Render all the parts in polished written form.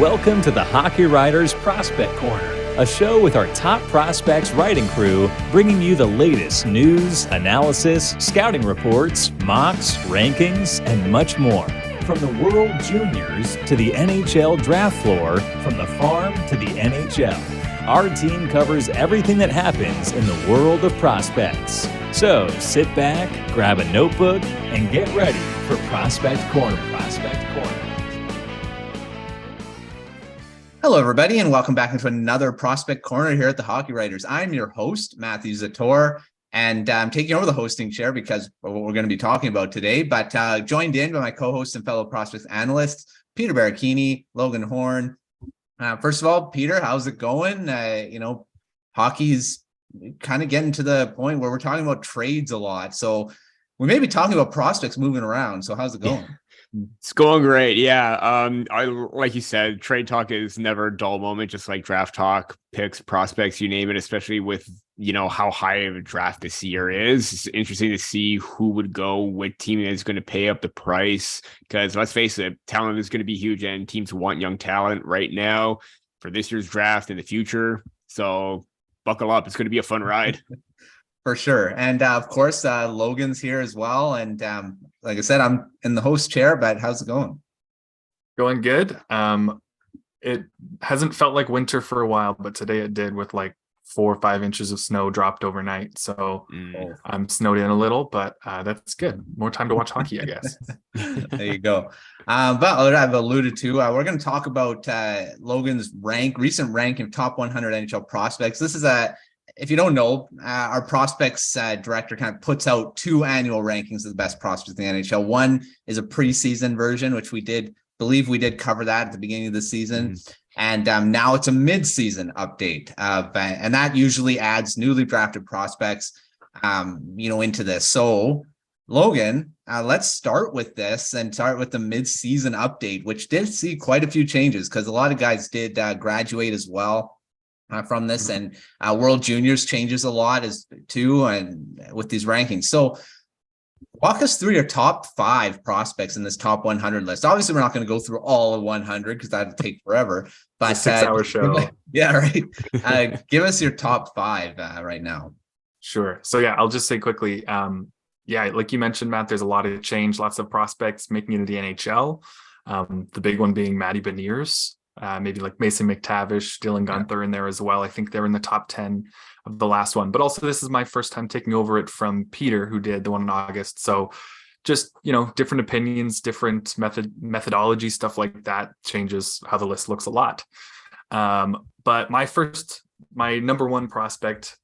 Welcome to the Hockey Writers Prospect Corner, a show with our top prospects writing crew, bringing you the latest news, analysis, scouting reports, mocks, rankings, and much more. From the World Juniors to the NHL Draft floor, from the farm to the NHL, our team covers everything that happens in the world of prospects. So sit back, grab a notebook, and get ready for Prospect Corner. Hello, everybody, and welcome back into another Prospect Corner here at the Hockey Writers. I'm your host, Matthew Zator, and I'm taking over the hosting chair because of what we're going to be talking about today, but joined in by my co-host and fellow prospects analysts, Peter Baracchini, Logan Horn. First of all, Peter, how's it going? Hockey's kind of getting to the point where we're talking about trades a lot, so we may be talking about prospects moving around, so how's it going? It's going great. Yeah. I like you said, trade talk is never a dull moment, just like draft talk, picks, prospects, you name it, especially with, how high of a draft this year is. It's interesting to see who would go, what team is going to pay up the price, because let's face it, talent is going to be huge and teams want young talent right now for this year's draft in the future. So buckle up. It's going to be a fun ride. For sure. And of course, Logan's here as well. And like I said, I'm in the host chair, but how's it going? Going good. It hasn't felt like winter for a while, but today it did with like 4 or 5 inches of snow dropped overnight. So I'm snowed in a little, but that's good. More time to watch hockey, I guess. There you go. But I've alluded to, we're going to talk about Logan's recent rank in top 100 NHL prospects. This is if you don't know, our prospects director kind of puts out 2 annual rankings of the best prospects in the NHL. One is a preseason version, which we did cover that at the beginning of the season. And now it's a mid-season update. And that usually adds newly drafted prospects, into this. So Logan, let's start with this and start with the mid-season update, which did see quite a few changes because a lot of guys did graduate as well. From this, and World Juniors changes a lot as too, and with these rankings. So walk us through your top 5 prospects in this top 100 list. Obviously, we're not going to go through all of 100 because that'd take forever. But it's a 6-hour show. Yeah, right. Give us your top 5 right now. Sure. So yeah, I'll just say quickly. Like you mentioned, Matt, there's a lot of change, lots of prospects making it into the NHL. The big one being Matty Beniers. Maybe like Mason McTavish, Dylan Gunther in there as well. I think they're in the top 10 of the last one. But also, this is my first time taking over it from Peter, who did the one in August. So just, different opinions, different methodology, stuff like that changes how the list looks a lot. But my number 1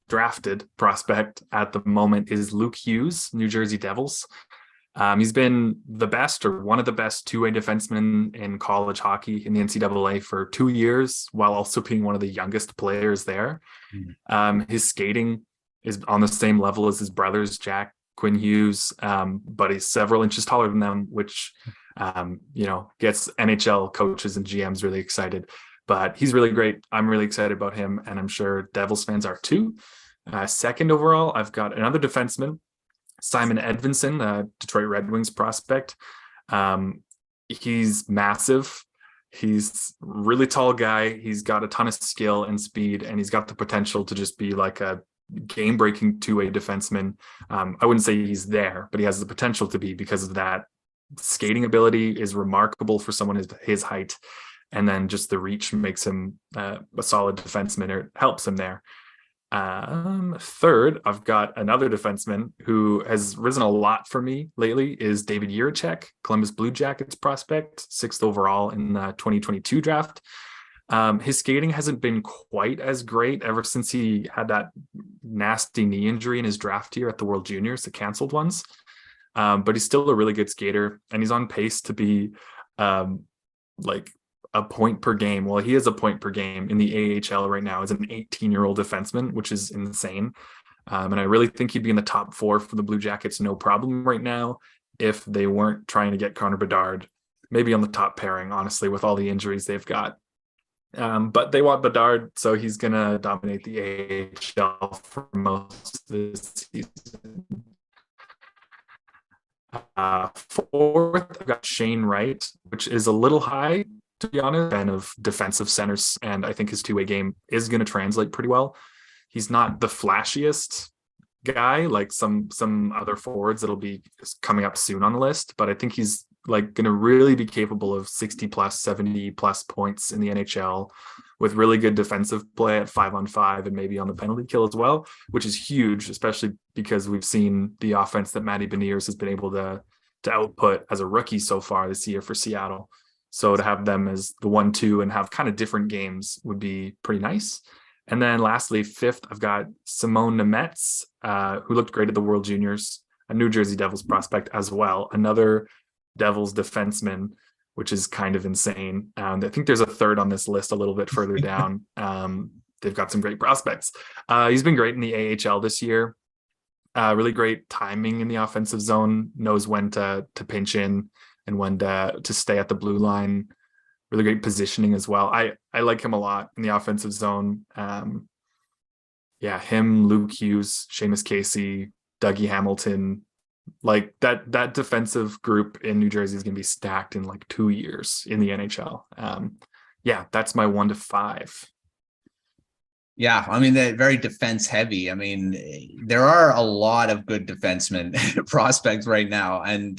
drafted prospect at the moment is Luke Hughes, New Jersey Devils. He's been the best or one of the best 2-way defensemen in college hockey in the NCAA for 2 years, while also being one of the youngest players there. His skating is on the same level as his brothers, Jack, Quinn Hughes, but he's several inches taller than them, which, gets NHL coaches and GMs really excited. But he's really great. I'm really excited about him, and I'm sure Devils fans are too. Second overall, I've got another defenseman, Simon Edvinsson, Detroit Red Wings prospect. He's massive. He's a really tall guy. He's got a ton of skill and speed, and he's got the potential to just be like a game-breaking 2-way defenseman. I wouldn't say he's there, but he has the potential to be because of that. Skating ability is remarkable for someone his height, and then just the reach makes him a solid defenseman, or helps him there. Third, I've got another defenseman who has risen a lot for me lately, is David Jiricek, Columbus Blue Jackets prospect, 6th overall in the 2022 draft. His skating hasn't been quite as great ever since he had that nasty knee injury in his draft year at the World Juniors, the canceled ones. But he's still a really good skater, and he's on pace to be like a point per game. Well, he is a point per game in the AHL right now as an 18-year-old defenseman, which is insane. And I really think he'd be in the top 4 for the Blue Jackets, no problem right now, if they weren't trying to get Connor Bedard, maybe on the top pairing, honestly, with all the injuries they've got. But they want Bedard, so he's going to dominate the AHL for most of this season. Fourth, I've got Shane Wright, which is a little high to be honest, fan of defensive centers, and I think his two-way game is going to translate pretty well. He's not the flashiest guy like some other forwards that'll be coming up soon on the list, but I think he's like going to really be capable of 60 plus 70 plus points in the NHL with really good defensive play at 5-on-5 and maybe on the penalty kill as well, which is huge, especially because we've seen the offense that Matty Beniers has been able to output as a rookie so far this year for Seattle. So to have them as the 1-2 and have kind of different games would be pretty nice. And then lastly, fifth, I've got Simone Nemec, who looked great at the World Juniors, a New Jersey Devils prospect as well, another Devils defenseman, which is kind of insane. I think there's a third on this list a little bit further down. They've got some great prospects. He's been great in the AHL this year. Really great timing in the offensive zone, knows when to pinch in and when to stay at the blue line. Really great positioning as well. I like him a lot in the offensive zone. Him, Luke Hughes, Seamus Casey, Dougie Hamilton, like that defensive group in New Jersey is going to be stacked in like 2 years in the NHL. That's my 1 to 5. Yeah, I mean, they're very defense heavy. I mean, there are a lot of good defensemen prospects right now. And,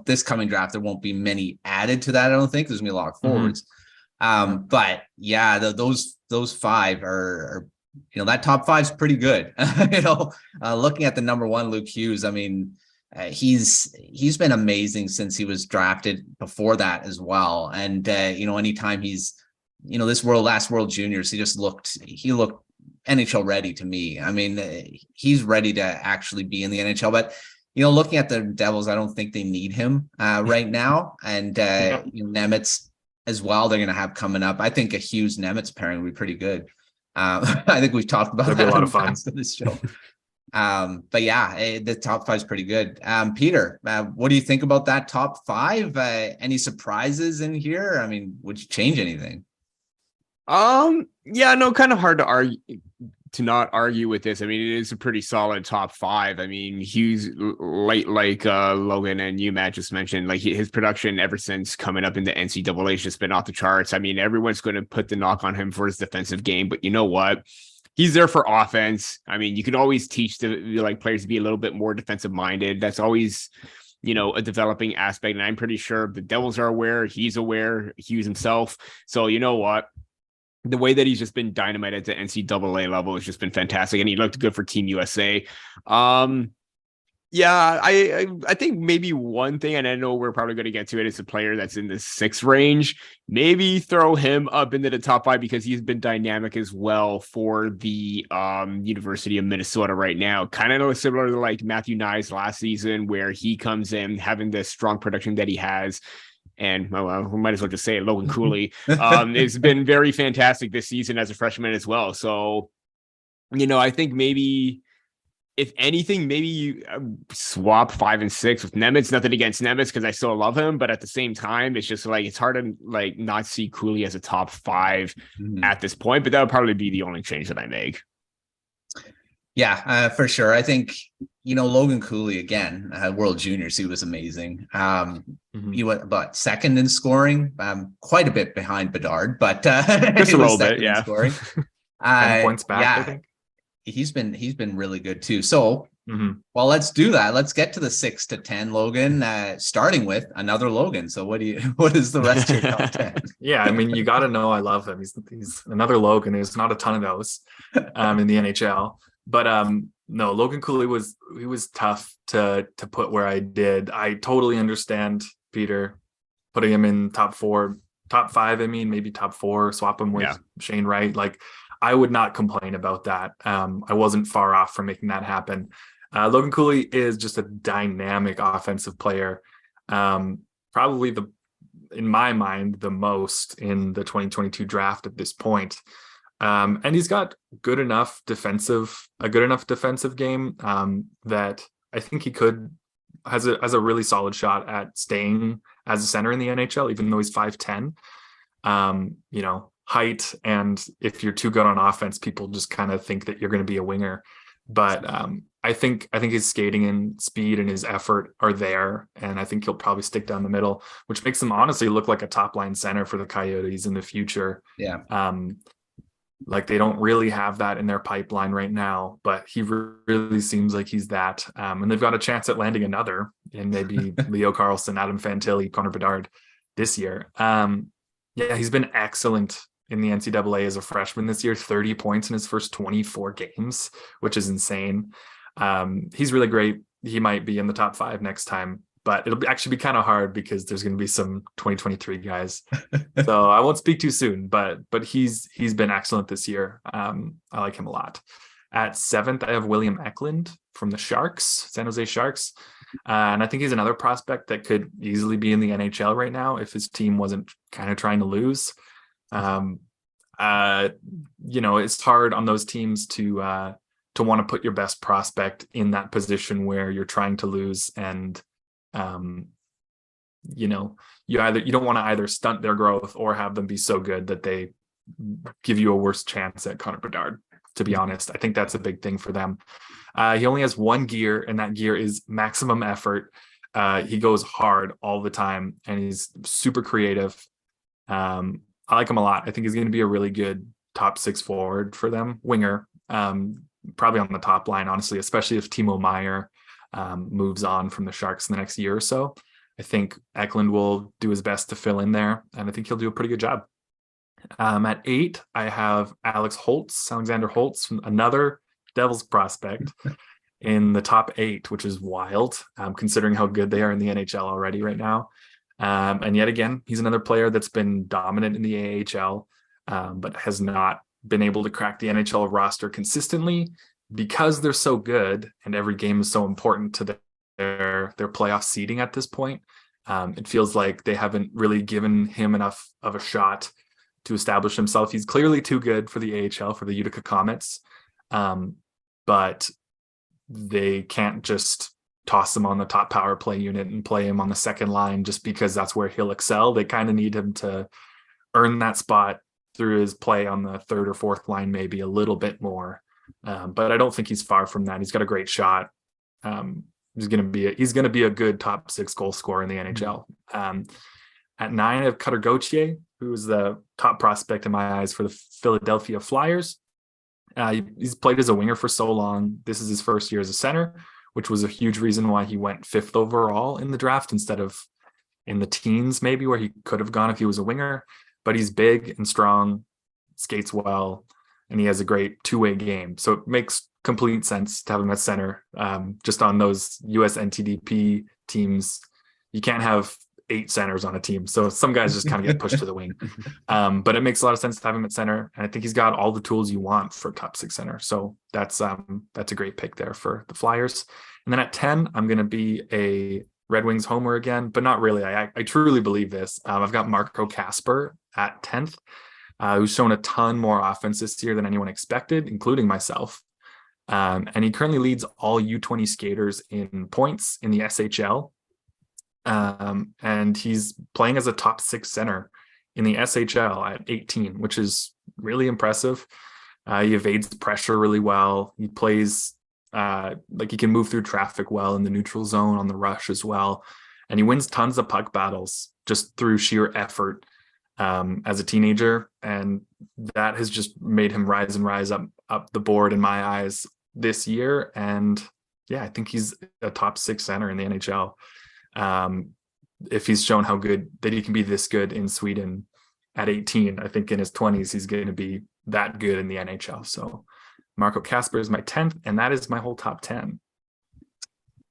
this coming draft, there won't be many added to that. I don't think there's going to be a lot of forwards. But yeah, those five are that top 5 is pretty good. Looking at the number 1, Luke Hughes, I mean, he's been amazing since he was drafted before that as well. And, anytime he's, this last World Juniors, he looked NHL ready to me. I mean, he's ready to actually be in the NHL, but, looking at the Devils, I don't think they need him right now. And Nemec as well, they're going to have coming up. I think a Hughes Nemec pairing would be pretty good. I think we've talked about that. That'd be a lot of fun in this show. But yeah, the top 5 is pretty good. Peter, what do you think about that top 5? Any surprises in here? I mean, would you change anything? Kind of hard to not argue with this. I mean, it is a pretty solid top 5. I mean, Hughes, like Logan and you, Matt, just mentioned, like his production ever since coming up in the NCAA has just been off the charts. I mean, everyone's going to put the knock on him for his defensive game, but you know what? He's there for offense. I mean, you can always teach the players to be a little bit more defensive minded. That's always, a developing aspect. And I'm pretty sure the Devils are aware. He's aware, Hughes himself. So you know what? The way that he's just been dynamite at the NCAA level has just been fantastic, and he looked good for Team USA. I think maybe one thing, and I know we're probably going to get to it, is a player that's in the 6 range. Maybe throw him up into the top 5 because he's been dynamic as well for the University of Minnesota right now. Kind of similar to like Matthew Knies last season, where he comes in having the strong production that he has. And we might as well just say it, Logan Cooley. It's been very fantastic this season as a freshman as well. So, I think maybe, if anything, maybe you swap 5 and 6 with Nemec. Nothing against Nemec because I still love him, but at the same time, it's just like it's hard to like not see Cooley as a top 5 at this point. But that would probably be the only change that I make. Yeah, for sure. I think, Logan Cooley, again, World Juniors, he was amazing. He went about 2nd in scoring, quite a bit behind Bedard, but just a little bit, yeah. Scoring. 10 points back, yeah, I think. He's been really good too. So, well, let's do that. Let's get to the 6 to 10, Logan, starting with another Logan. So what is the rest of your top 10? Yeah, I mean, you got to know I love him. He's another Logan. There's not a ton of those in the NHL. But no, Logan Cooley was tough to put where I did. I totally understand Peter putting him in top 5. I mean, maybe top 4. Swap him with Shane Wright. Like, I would not complain about that. I wasn't far off from making that happen. Logan Cooley is just a dynamic offensive player. Probably in my mind, the most in the 2022 draft at this point. And he's got a good enough defensive game that I think he has a really solid shot at staying as a center in the NHL, even though he's 5'10". Height, and if you're too good on offense, people just kind of think that you're going to be a winger. But think his skating and speed and his effort are there, and I think he'll probably stick down the middle, which makes him honestly look like a top line center for the Coyotes in the future. Yeah. Like they don't really have that in their pipeline right now, but he really seems like he's that. And they've got a chance at landing another in maybe Leo Carlson, Adam Fantilli, Connor Bedard this year. Yeah, he's been excellent in the NCAA as a freshman this year, 30 points in his first 24 games, which is insane. He's really great. He might be in the top 5 next time, but it'll actually be kind of hard because there's going to be some 2023 guys. So I won't speak too soon, but he's been excellent this year. I like him a lot. At 7th, I have William Eklund from the Sharks, San Jose Sharks. And I think he's another prospect that could easily be in the NHL right now if his team wasn't kind of trying to lose. It's hard on those teams to want to put your best prospect in that position where you're trying to lose, and you don't want to either stunt their growth or have them be so good that they give you a worse chance at Connor Bedard. To be honest, I think that's a big thing for them. He only has one gear, and that gear is maximum effort. He goes hard all the time, and he's super creative. I like him a lot. I think he's going to be a really good top 6 forward for them, winger, probably on the top line, honestly, especially if Timo Meier moves on from the Sharks in the next year or so. I think Eklund will do his best to fill in there, and I think he'll do a pretty good job. At 8, I have Alexander Holtz, from another Devils prospect in the top 8, which is wild, considering how good they are in the NHL already right now. And yet again, he's another player that's been dominant in the AHL, but has not been able to crack the NHL roster consistently because they're so good and every game is so important to their playoff seeding at this point. It feels like they haven't really given him enough of a shot to establish himself. He's clearly too good for the AHL, for the Utica Comets, but they can't just toss him on the top power play unit and play him on the second line just because that's where he'll excel. They kind of need him to earn that spot through his play on the third or fourth line, maybe a little bit more. But I don't think he's far from that. He's got a great shot. He's going to be a good top 6 goal scorer in the NHL. At 9, I have Cutter Gauthier, who is the top prospect in my eyes for the Philadelphia Flyers. He's played as a winger for so long. This is his first year as a center, which was a huge reason why he went 5th overall in the draft instead of in the teens, maybe, where he could have gone if he was a winger. But he's big and strong, skates well, and he has a great two-way game. So it makes complete sense to have him at center. Just on those US NTDP teams, you can't have 8 centers on a team. So some guys just kind of get pushed to the wing. But it makes a lot of sense to have him at center. And I think he's got all the tools you want for a top 6 center. So that's a great pick there for the Flyers. And then at 10, I'm going to be a Red Wings homer again, but not really. I truly believe this. I've got Marco Kasper at 10th, who's shown a ton more offense this year than anyone expected, including myself. And he currently leads all U20 skaters in points in the SHL. And he's playing as a top 6 center in the SHL at 18, which is really impressive. He evades pressure really well. He plays like he can move through traffic well in the neutral zone on the rush as well. And he wins tons of puck battles just through sheer effort as a teenager. And that has just made him rise up the board in my eyes this year. And yeah, I think he's a top 6 center in the NHL. If he's shown how good that he can be this good in Sweden at 18, I think in his 20s, he's going to be that good in the NHL. So Marco Kasper is my 10th, and that is my whole top 10.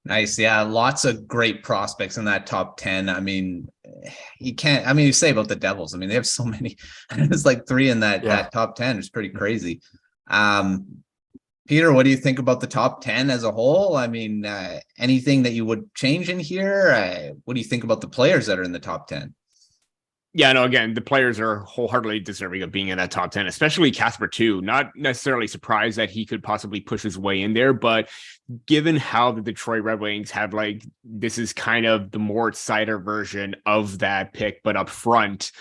Nice. Yeah. Lots of great prospects in that top 10. I mean, you say about the Devils, I mean, they have so many, it's like 3 in that top 10. It's pretty crazy. Peter, what do you think about the top 10 as a whole? I mean, anything that you would change in here? What do you think about the players that are in the top 10? Yeah, no, again, the players are wholeheartedly deserving of being in that top 10, especially Kasper too. Not necessarily surprised that he could possibly push his way in there, but given how the Detroit Red Wings have this is kind of the Moritz Seider version of that pick, but up front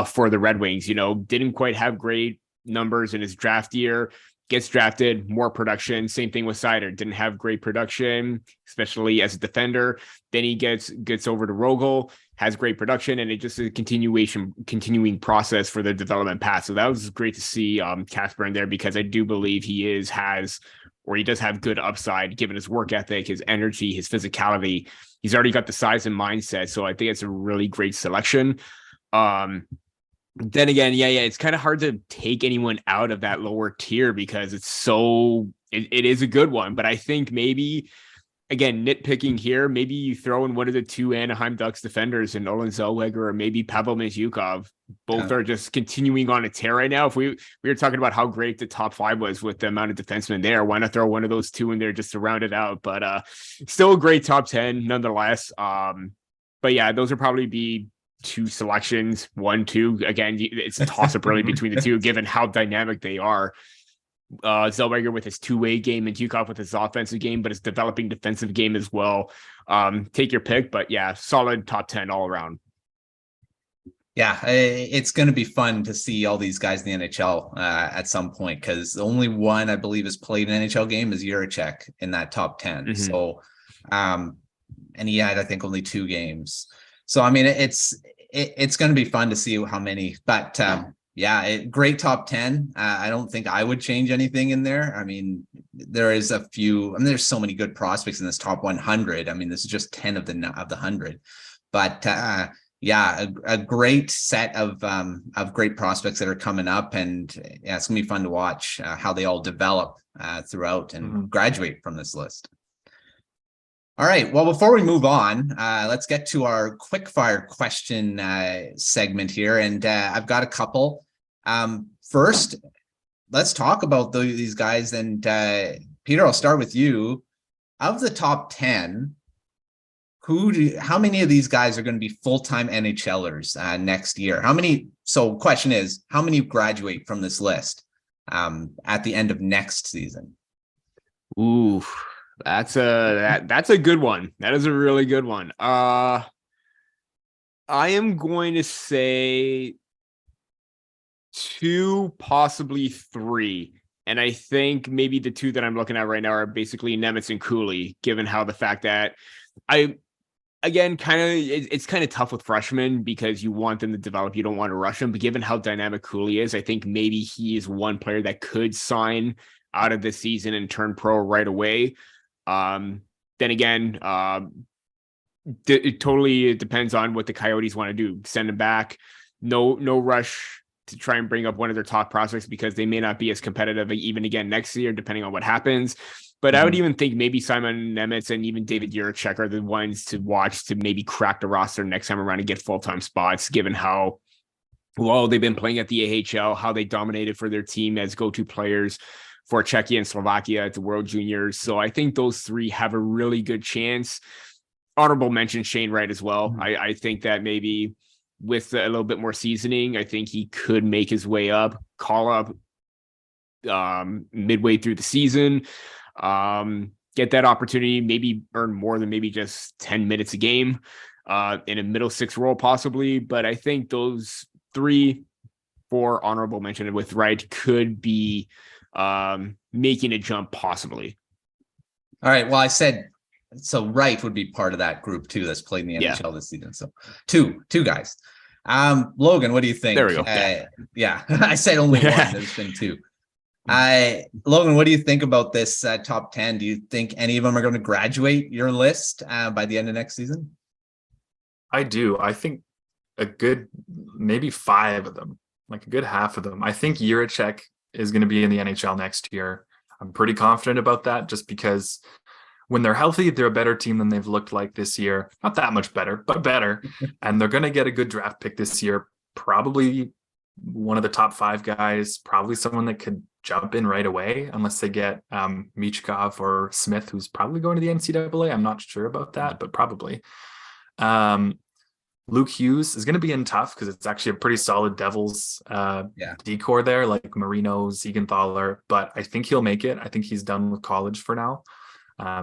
for the Red Wings, didn't quite have great numbers in his draft year. gets drafted, more production. Same thing with Zator. Didn't have great production, especially as a defender. Then he gets over to Rogel, has great production, and it just is a continuing process for the development path. So that was great to see Casper in there, because I do believe he does have good upside given his work ethic, his energy, his physicality. He's already got the size and mindset. So I think it's a really great selection. Then again, it's kind of hard to take anyone out of that lower tier because it is a good one. But I think maybe, again, nitpicking here, maybe you throw in one of the two Anaheim Ducks defenders in Olen Zellweger or maybe Pavel Mintyukov. Both are just continuing on a tear right now. If we were talking about how great the top 5 was with the amount of defensemen there, why not throw one of those two in there just to round it out? But still a great top 10 nonetheless. But yeah, those would probably be 2 selections, 1, 2. Again, it's a toss-up really between the two, given how dynamic they are. Zellweger with his two-way game and Mintyukov with his offensive game, but his developing defensive game as well. Take your pick, but yeah, solid top 10 all around. Yeah, it's going to be fun to see all these guys in the NHL at some point, because the only one I believe has played an NHL game is Jiricek in that top 10. Mm-hmm. So, and he had, I think, only 2 games. So, I mean, it's going to be fun to see how many, but great top 10. I don't think I would change anything in there. I mean, there is a few, there's so many good prospects in this top 100. I mean, this is just 10 of the 100, but a great set of great prospects that are coming up, and it's gonna be fun to watch how they all develop throughout and graduate from this list. All right. Well, before we move on, let's get to our quick fire question segment here. And I've got a couple. First, let's talk about these guys. And Peter, I'll start with you. Of the top 10, how many of these guys are going to be full-time NHLers next year? So question is, how many graduate from this list at the end of next season? Ooh. That's a good one. That is a really good one. I am going to say 2, possibly 3. And I think maybe the 2 that I'm looking at right now are basically Nemitz and Cooley, given how the fact that it's kind of tough with freshmen because you want them to develop. You don't want to rush them. But given how dynamic Cooley is, I think maybe he is one player that could sign out of this season and turn pro right away. Then again, it totally depends on what the Coyotes want to do. Send him back. No rush to try and bring up one of their top prospects, because they may not be as competitive even again next year, depending on what happens. But I would even think maybe Simon Nemitz and even David Jiricek are the ones to watch to maybe crack the roster next time around and get full-time spots, given how well they've been playing at the AHL, how they dominated for their team as go-to players for Czechia and Slovakia at the World Juniors. So I think those 3 have a really good chance. Honorable mention Shane Wright as well. I think that maybe with a little bit more seasoning, I think he could make his way up, call up midway through the season, get that opportunity, maybe earn more than maybe just 10 minutes a game in a middle 6 role possibly. But I think those 3, 4 honorable mention with Wright could be making a jump possibly. All right. Well, I said so Wright would be part of that group too that's played in the NHL this season. So two guys. Logan, what do you think? There we go. I said only one. There's been 2. Logan, what do you think about this top 10? Do you think any of them are going to graduate your list by the end of next season? I do. I think a good maybe 5 of them, like a good half of them. I think Jiricek is going to be in the NHL next year. I'm pretty confident about that, just because when they're healthy, they're a better team than they've looked like this year. Not that much better, but better. And they're going to get a good draft pick this year. Probably one of the top 5 guys, probably someone that could jump in right away, unless they get Michkov or Smith, who's probably going to the NCAA. I'm not sure about that, but probably. Luke Hughes is going to be in tough because it's actually a pretty solid Devils decor there, like Marino, Siegenthaler, but I think he'll make it. I think he's done with college for now.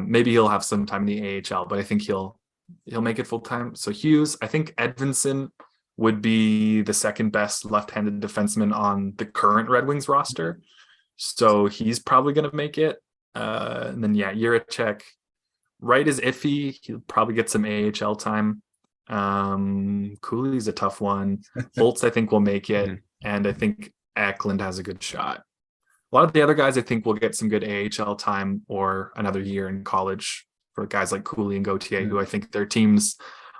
Maybe he'll have some time in the AHL, but I think he'll make it full time. So Hughes, I think Edvinsson would be the second best left-handed defenseman on the current Red Wings roster. So he's probably going to make it. And then, Jiricek. Right is iffy. He'll probably get some AHL time. Cooley's a tough one. Holtz, I think, will make it. And I think Eklund has a good shot. A lot of the other guys, I think, will get some good AHL time or another year in college for guys like Cooley and Gauthier, who I think their teams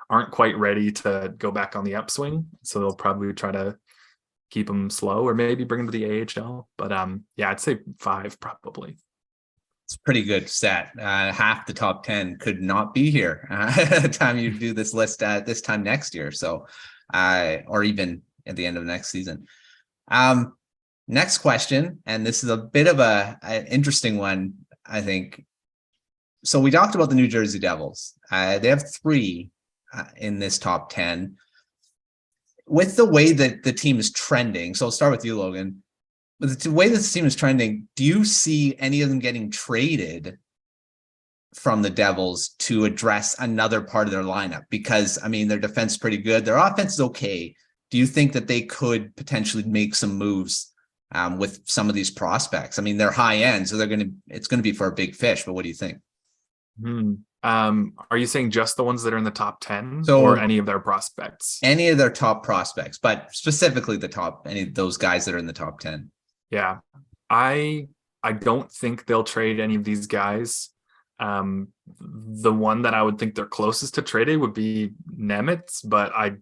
aren't quite ready to go back on the upswing. So they'll probably try to keep them slow or maybe bring them to the AHL. But I'd say 5 probably. It's a pretty good stat. Half the top 10 could not be here at the time you do this list at this time next year. So, or even at the end of next season. Next question, and this is a bit of an interesting one, I think. So we talked about the New Jersey Devils. They have 3 in this top 10. With the way that the team is trending, so I'll start with you, Logan. With the way this team is trending, do you see any of them getting traded from the Devils to address another part of their lineup? Because, I mean, their defense is pretty good. Their offense is okay. Do you think that they could potentially make some moves with some of these prospects? I mean, they're high end, so it's going to be for a big fish, but what do you think? Are you saying just the ones that are in the top 10 So, or any of their prospects? Any of their top prospects, but specifically any of those guys that are in the top 10. Yeah, I don't think they'll trade any of these guys. The one that I would think they're closest to trading would be Nemitz, but I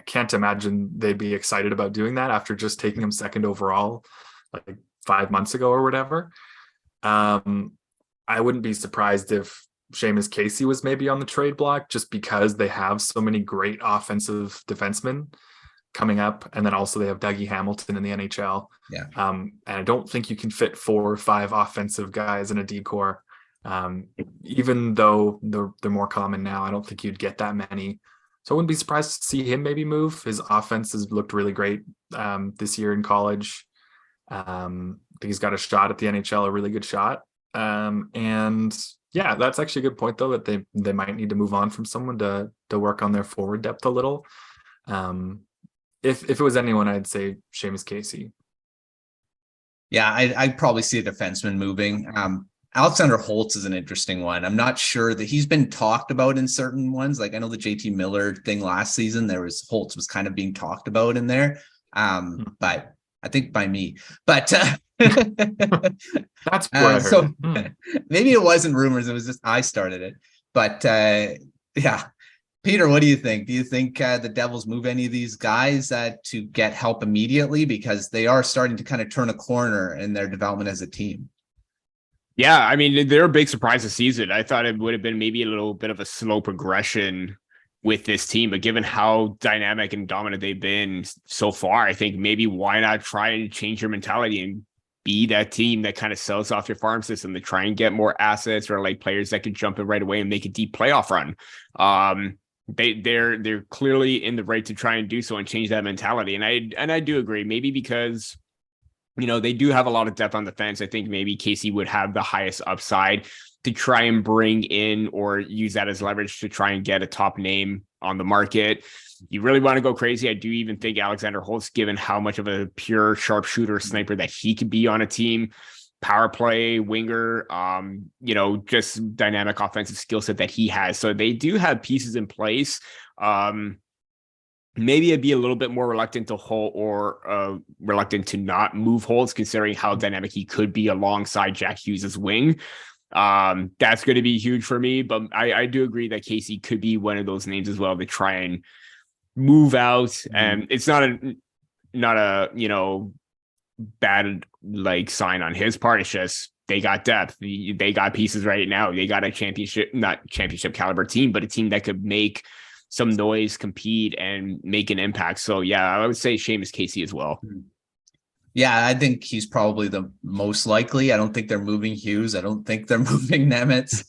can't imagine they'd be excited about doing that after just taking him second overall like 5 months ago or whatever. I wouldn't be surprised if Seamus Casey was maybe on the trade block just because they have so many great offensive defensemen coming up, and then also they have Dougie Hamilton in the NHL. Yeah. And I don't think you can fit 4 or 5 offensive guys in a D-core. Even though they're more common now, I don't think you'd get that many. So I wouldn't be surprised to see him maybe move. His offense has looked really great this year in college. I think he's got a shot at the NHL, a really good shot. And yeah, that's actually a good point though, that they might need to move on from someone to work on their forward depth a little. If it was anyone, I'd say Seamus Casey. Yeah, I'd probably see a defenseman moving. Alexander Holtz is an interesting one. I'm not sure that he's been talked about in certain ones. Like I know the JT Miller thing last season, Holtz was kind of being talked about in there. But I think by me, but that's what I heard. So maybe it wasn't rumors. It was just, I started it, but yeah. Peter, what do you think? Do you think the Devils move any of these guys to get help immediately, because they are starting to kind of turn a corner in their development as a team? Yeah, I mean, they're a big surprise this season. I thought it would have been maybe a little bit of a slow progression with this team, but given how dynamic and dominant they've been so far, I think maybe why not try and change your mentality and be that team that kind of sells off your farm system to try and get more assets or like players that could jump in right away and make a deep playoff run. They're clearly in the right to try and do so and change that mentality. And I do agree, maybe because, you know, they do have a lot of depth on the fence. I think maybe Casey would have the highest upside to try and bring in or use that as leverage to try and get a top name on the market. You really want to go crazy. I do even think Alexander Holtz, given how much of a pure sharpshooter sniper that he could be on a team, power play, winger, you know, just dynamic offensive skill set that he has. So they do have pieces in place. Maybe I'd be a little bit more reluctant to reluctant to not move Holtz, considering how dynamic he could be alongside Jack Hughes' wing. That's going to be huge for me, but I do agree that Casey could be one of those names as well to try and move out. And it's not a, you know, bad like sign on his part. It's just, they got depth. They got pieces right now. They got a not championship caliber team, but a team that could make some noise, compete, and make an impact. So yeah, I would say Seamus Casey as well. Yeah, I think he's probably the most likely. I don't think they're moving Hughes. I don't think they're moving Nemitz.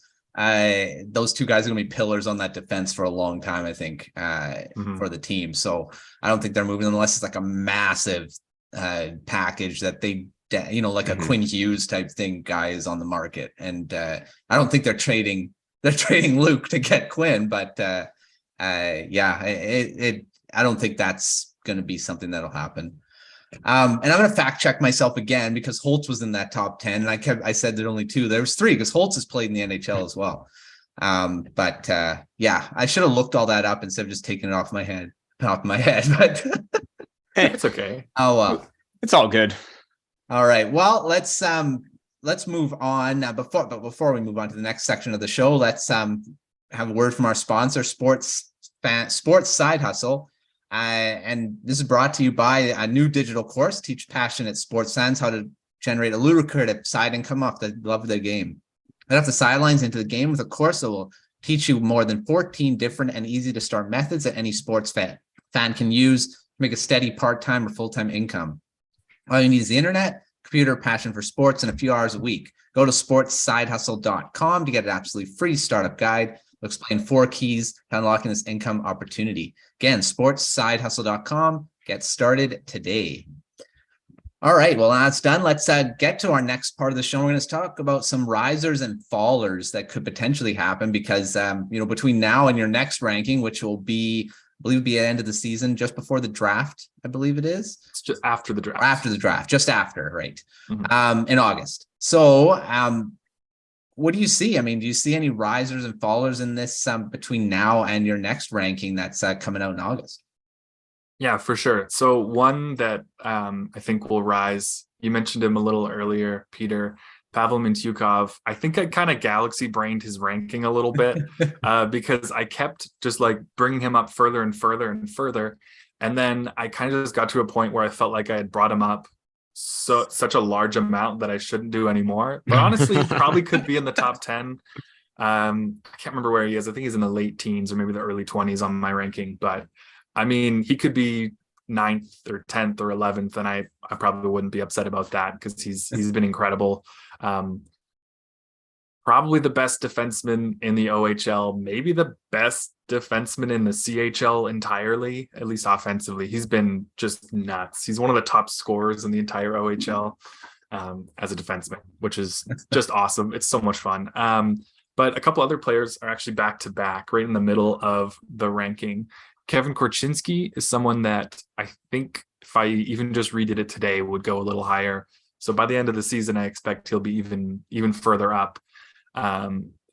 Those two guys are going to be pillars on that defense for a long time, I think, for the team. So I don't think they're moving unless it's like a massive package that they, you know, like a Quinn Hughes type thing guy is on the market. And I don't think they're trading Luke to get Quinn, but I don't think that's going to be something that'll happen. And I'm going to fact check myself again because Holtz was in that top 10. And I said there were only 2. There was 3 because Holtz has played in the NHL as well. But yeah, I should have looked all that up instead of just taking it off my head. But It's okay. Oh well. It's all good. All right. Well, let's move on. Before we move on to the next section of the show, let's have a word from our sponsor, Sports Side Hustle. And this is brought to you by a new digital course, teach passionate sports fans how to generate a lucrative side income off the love of their game. Right off the sidelines into the game with a course that will teach you more than 14 different and easy to start methods that any sports fan can use to make a steady part-time or full-time income. All you need is the internet, computer, passion for sports, and a few hours a week. Go to sportssidehustle.com to get an absolutely free startup guide. We'll explain 4 keys to unlocking this income opportunity. Again, sportssidehustle.com. Get started today. All right, well, that's done. Let's get to our next part of the show. We're going to talk about some risers and fallers that could potentially happen because, between now and your next ranking, which will be, I believe, at the end of the season, just before the draft, I believe it is. It's just after the draft. After the draft, just after, right? Mm-hmm. In August. So, what do you see? I mean, do you see any risers and fallers in this between now and your next ranking that's coming out in August? Yeah, for sure. So one that I think will rise, you mentioned him a little earlier, Peter, Pavel Mintyukov. I think I kind of galaxy brained his ranking a little bit because I kept just like bringing him up further and further and further. And then I kind of just got to a point where I felt like I had brought him up such a large amount that I shouldn't do anymore. But honestly, he probably could be in the top 10. I can't remember where he is. I think he's in the late teens or maybe the early 20s on my ranking. But I mean, he could be 9th or 10th or 11th, and I probably wouldn't be upset about that because he's been incredible. Probably the best defenseman in the OHL, maybe the best defenseman in the CHL entirely, at least offensively. He's been just nuts. He's one of the top scorers in the entire OHL as a defenseman, which is just awesome. It's so much fun. But a couple other players are actually back to back, right in the middle of the ranking. Kevin Korchinski is someone that I think if I even just redid it today would go a little higher. So by the end of the season, I expect he'll be even further up,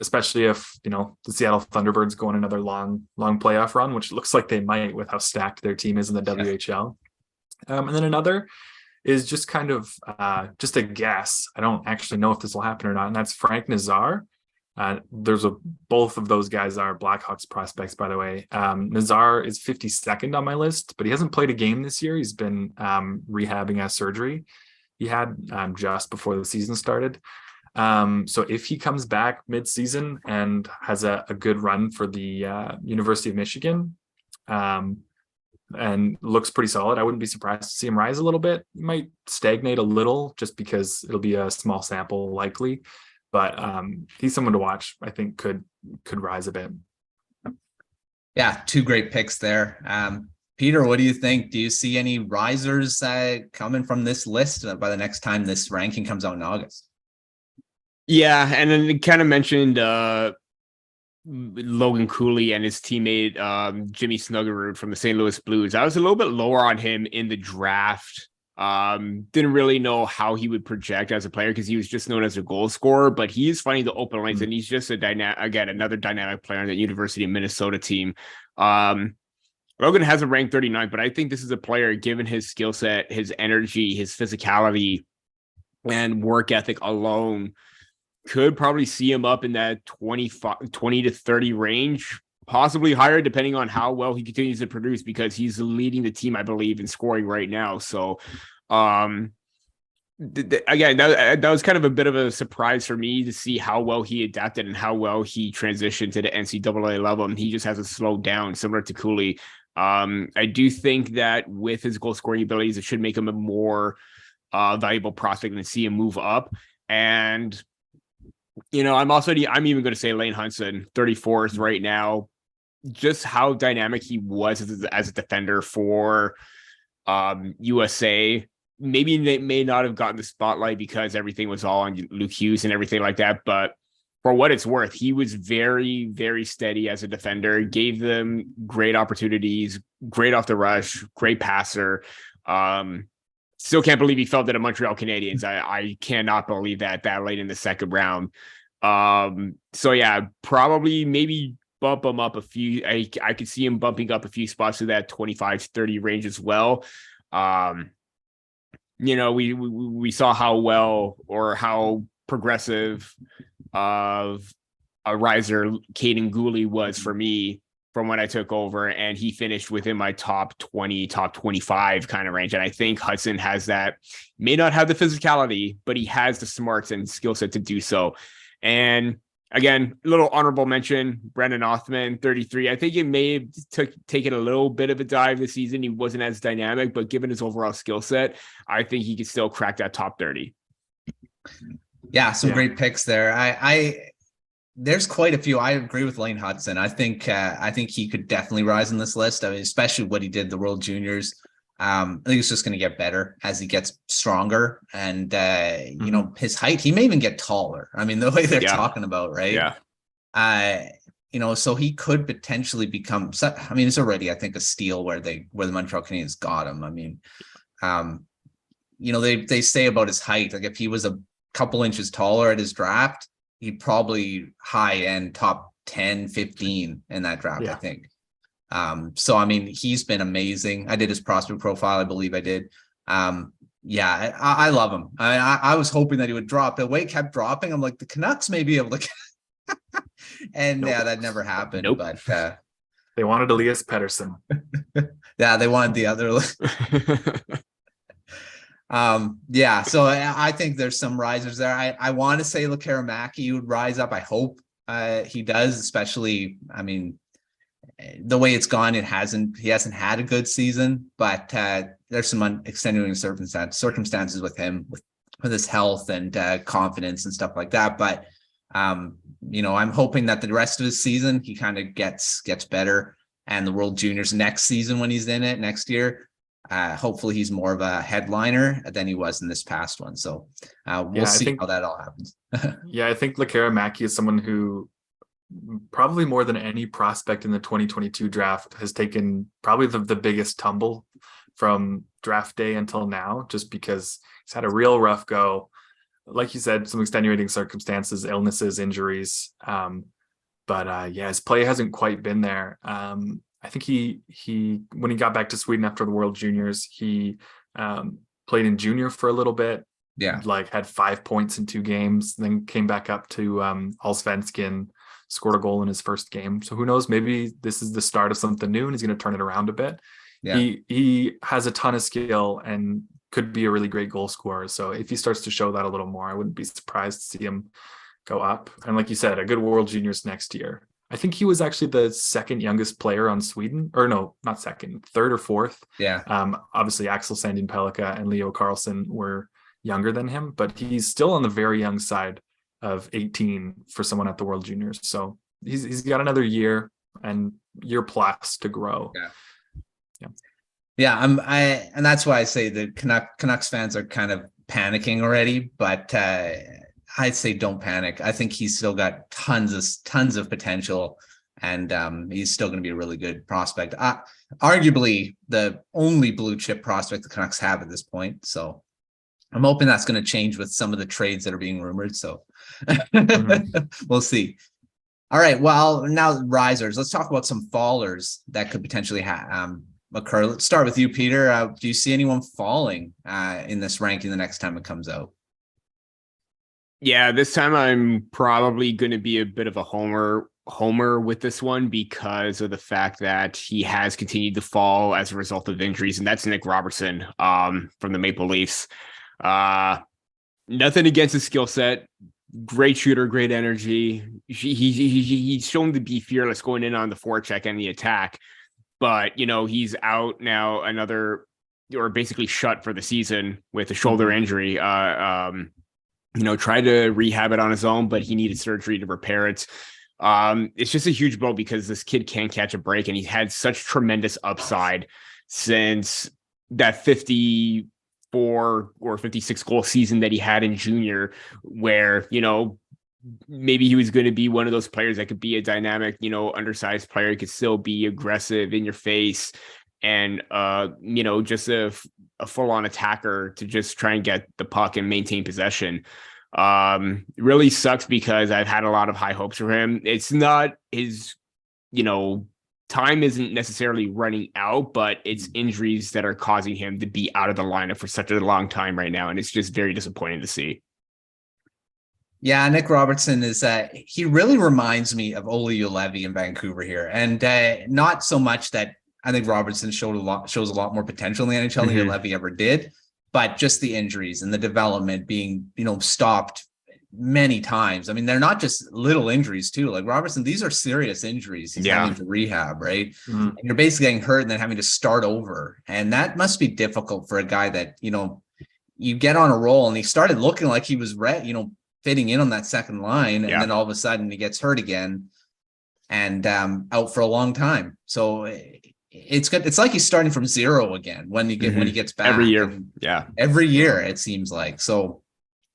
especially if, the Seattle Thunderbirds go on another long playoff run, which looks like they might with how stacked their team is in the WHL. And then another is just kind of just a guess. I don't actually know if this will happen or not, and that's Frank Nazar. Both of those guys are Blackhawks prospects, by the way. Nazar is 52nd on my list, but he hasn't played a game this year. He's been rehabbing a surgery he had just before the season started. So if he comes back mid-season and has a good run for the University of Michigan and looks pretty solid, I wouldn't be surprised to see him rise a little bit. He might stagnate a little just because it'll be a small sample likely. But he's someone to watch. I think could rise a bit. Yeah, 2 great picks there. Peter, what do you think? Do you see any risers coming from this list by the next time this ranking comes out in August? Yeah, and then it kind of mentioned Logan Cooley and his teammate Jimmy Snuggerud from the St. Louis Blues. I was a little bit lower on him in the draft. Didn't really know how he would project as a player because he was just known as a goal scorer, but he is finding the open lanes and he's just another dynamic player on the University of Minnesota team. Logan has a rank 39, but I think this is a player, given his skill set, his energy, his physicality, and work ethic alone, could probably see him up in that 20 to 30 range, possibly higher, depending on how well he continues to produce, because he's leading the team, I believe, in scoring right now. So, again, that was kind of a bit of a surprise for me to see how well he adapted and how well he transitioned to the NCAA level. And he just hasn't slowed down, similar to Cooley. I do think that with his goal scoring abilities, it should make him a more valuable prospect and see him move up. And, I'm even going to say Lane Hudson, 34th right now. Just how dynamic he was as a defender for USA. Maybe they may not have gotten the spotlight because everything was all on Luke Hughes and everything like that. But for what it's worth, he was very, very steady as a defender, gave them great opportunities, great off the rush, great passer. Still can't believe he fell to the Montreal Canadiens. I cannot believe that late in the second round. So yeah, probably maybe bump him up a few. I could see him bumping up a few spots to that 25-30 range as well. We saw how well or how progressive of a riser Caden Gooley was for me from when I took over, and he finished within my top 20, top 25 kind of range. And I think Hudson has that, may not have the physicality, but he has the smarts and skill set to do so. And again, a little honorable mention, Brendan Othman, 33. I think it may have taken a little bit of a dive this season. He wasn't as dynamic, but given his overall skill set, I think he could still crack that top 30. Yeah, some great picks there. There's quite a few. I agree with Lane Hudson. I think he could definitely rise in this list. I mean, especially what he did the World Juniors. I think it's just going to get better as he gets stronger, and his height. He may even get taller. I mean, the way they're talking about, right? Yeah. So he could potentially become. I mean, it's already, I think, a steal where the Montreal Canadiens got him. I mean, they say about his height. Like if he was a couple inches taller at his draft, he'd probably high end top 10, 15 in that draft, I think. So, I mean, he's been amazing. I did his prospect profile. I believe I did. I love him. I was hoping that he would drop. The way it kept dropping, I'm like, the Canucks may be able to. And that never happened. Nope. But they wanted Elias Pettersson. They wanted the other. So I think there's some risers there. I want to say Lekaramaki would rise up. I hope he does, especially, I mean, the way it's gone, he hasn't had a good season, but there's some extenuating circumstances with him with his health and confidence and stuff like that. But I'm hoping that the rest of his season he kind of gets better, and the World Juniors next season when he's in it next year. Hopefully he's more of a headliner than he was in this past one. So we'll see how that all happens. I think Lekaramaki is someone who probably more than any prospect in the 2022 draft has taken probably the biggest tumble from draft day until now, just because he's had a real rough go. Like you said, some extenuating circumstances, illnesses, injuries. His play hasn't quite been there. I think he when he got back to Sweden after the World Juniors, he played in junior for a little bit. Yeah, like had 5 points in 2 games, then came back up to Allsvenskan, scored a goal in his first game. So who knows? Maybe this is the start of something new, and he's going to turn it around a bit. Yeah. He has a ton of skill and could be a really great goal scorer. So if he starts to show that a little more, I wouldn't be surprised to see him go up. And like you said, a good World Juniors next year. I think he was actually the second youngest player on Sweden, or no, not second, third or fourth. Yeah. Obviously Axel Sandin-Pellikka and Leo Carlsson were younger than him, but he's still on the very young side of 18 for someone at the World Juniors. So he's got another year and year plus to grow. Yeah. And that's why I say the Canucks fans are kind of panicking already, but I'd say don't panic. I think he's still got tons of potential, and he's still going to be a really good prospect. Arguably the only blue chip prospect the Canucks have at this point. So I'm hoping that's going to change with some of the trades that are being rumored. So we'll see. All right. Well, now risers. Let's talk about some fallers that could potentially occur. Let's start with you, Peter. Do you see anyone falling in this ranking the next time it comes out? Yeah, this time I'm probably going to be a bit of a homer with this one because of the fact that he has continued to fall as a result of injuries, and that's Nick Robertson from the Maple Leafs. Nothing against his skill set. Great shooter, great energy. He's shown to be fearless going in on the forecheck and the attack, but he's out now basically shut for the season with a shoulder injury. Tried to rehab it on his own, but he needed surgery to repair it. It's just a huge blow because this kid can't catch a break, and he's had such tremendous upside since that 54 or 56 goal season that he had in junior, where, maybe he was going to be one of those players that could be a dynamic, undersized player. He could still be aggressive in your face, and just a full-on attacker to just try and get the puck and maintain possession. Really sucks because I've had a lot of high hopes for him. It's not his, time isn't necessarily running out, but it's injuries that are causing him to be out of the lineup for such a long time right now. And it's just very disappointing to see. Yeah, Nick Robertson he really reminds me of Olli Juolevi in Vancouver here. And not so much that I think Robertson shows a lot more potential in the NHL than Juolevi ever did, but just the injuries and the development being, stopped many times. I mean, they're not just little injuries too. Like Robertson, these are serious injuries he's having to rehab, right? And you're basically getting hurt and then having to start over. And that must be difficult for a guy that, you get on a roll, and he started looking like he was fitting in on that second line, and then all of a sudden he gets hurt again and out for a long time. So it's good. It's like he's starting from zero again when he gets back every year. And every year it seems like. So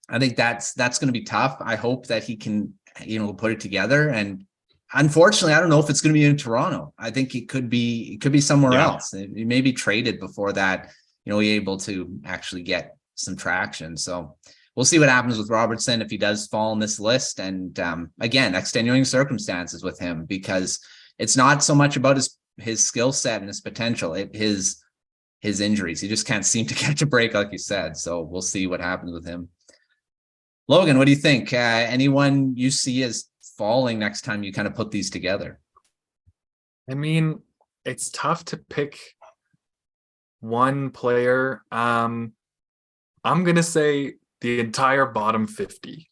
I think that's going to be tough. I hope that he can, put it together. And unfortunately, I don't know if it's going to be in Toronto. I think it could be somewhere else. He may be traded before that, he's able to actually get some traction. So we'll see what happens with Robertson if he does fall on this list. And again, extenuating circumstances with him, because it's not so much about his skill set and his potential, his injuries. He just can't seem to catch a break, like you said. So we'll see what happens with him. Logan, what do you think? Anyone you see as falling next time you kind of put these together? I mean, it's tough to pick one player. I'm going to say the entire bottom 50